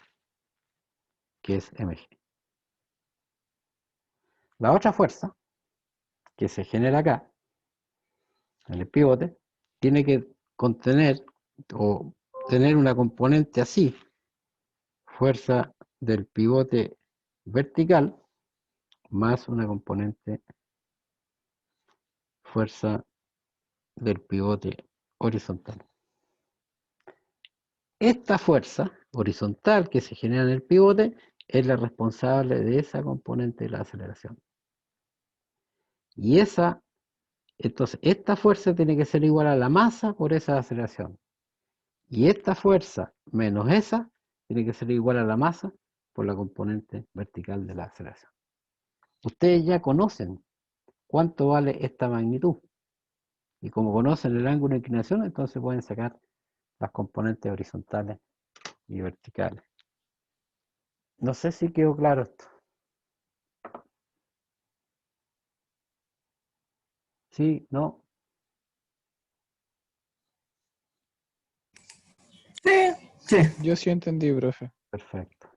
que es mg. La otra fuerza, que se genera acá, en el pivote, tiene que contener o tener una componente así, fuerza del pivote vertical, más una componente fuerza del pivote horizontal. Esta fuerza horizontal que se genera en el pivote es la responsable de esa componente de la aceleración. Y entonces, esta fuerza tiene que ser igual a la masa por esa aceleración. Y esta fuerza menos esa tiene que ser igual a la masa por la componente vertical de la aceleración. Ustedes ya conocen cuánto vale esta magnitud. Y como conocen el ángulo de inclinación, entonces pueden sacar las componentes horizontales y verticales. No sé si quedó claro esto. ¿Sí? ¿No? Sí, sí. Yo sí entendí, profe. Perfecto.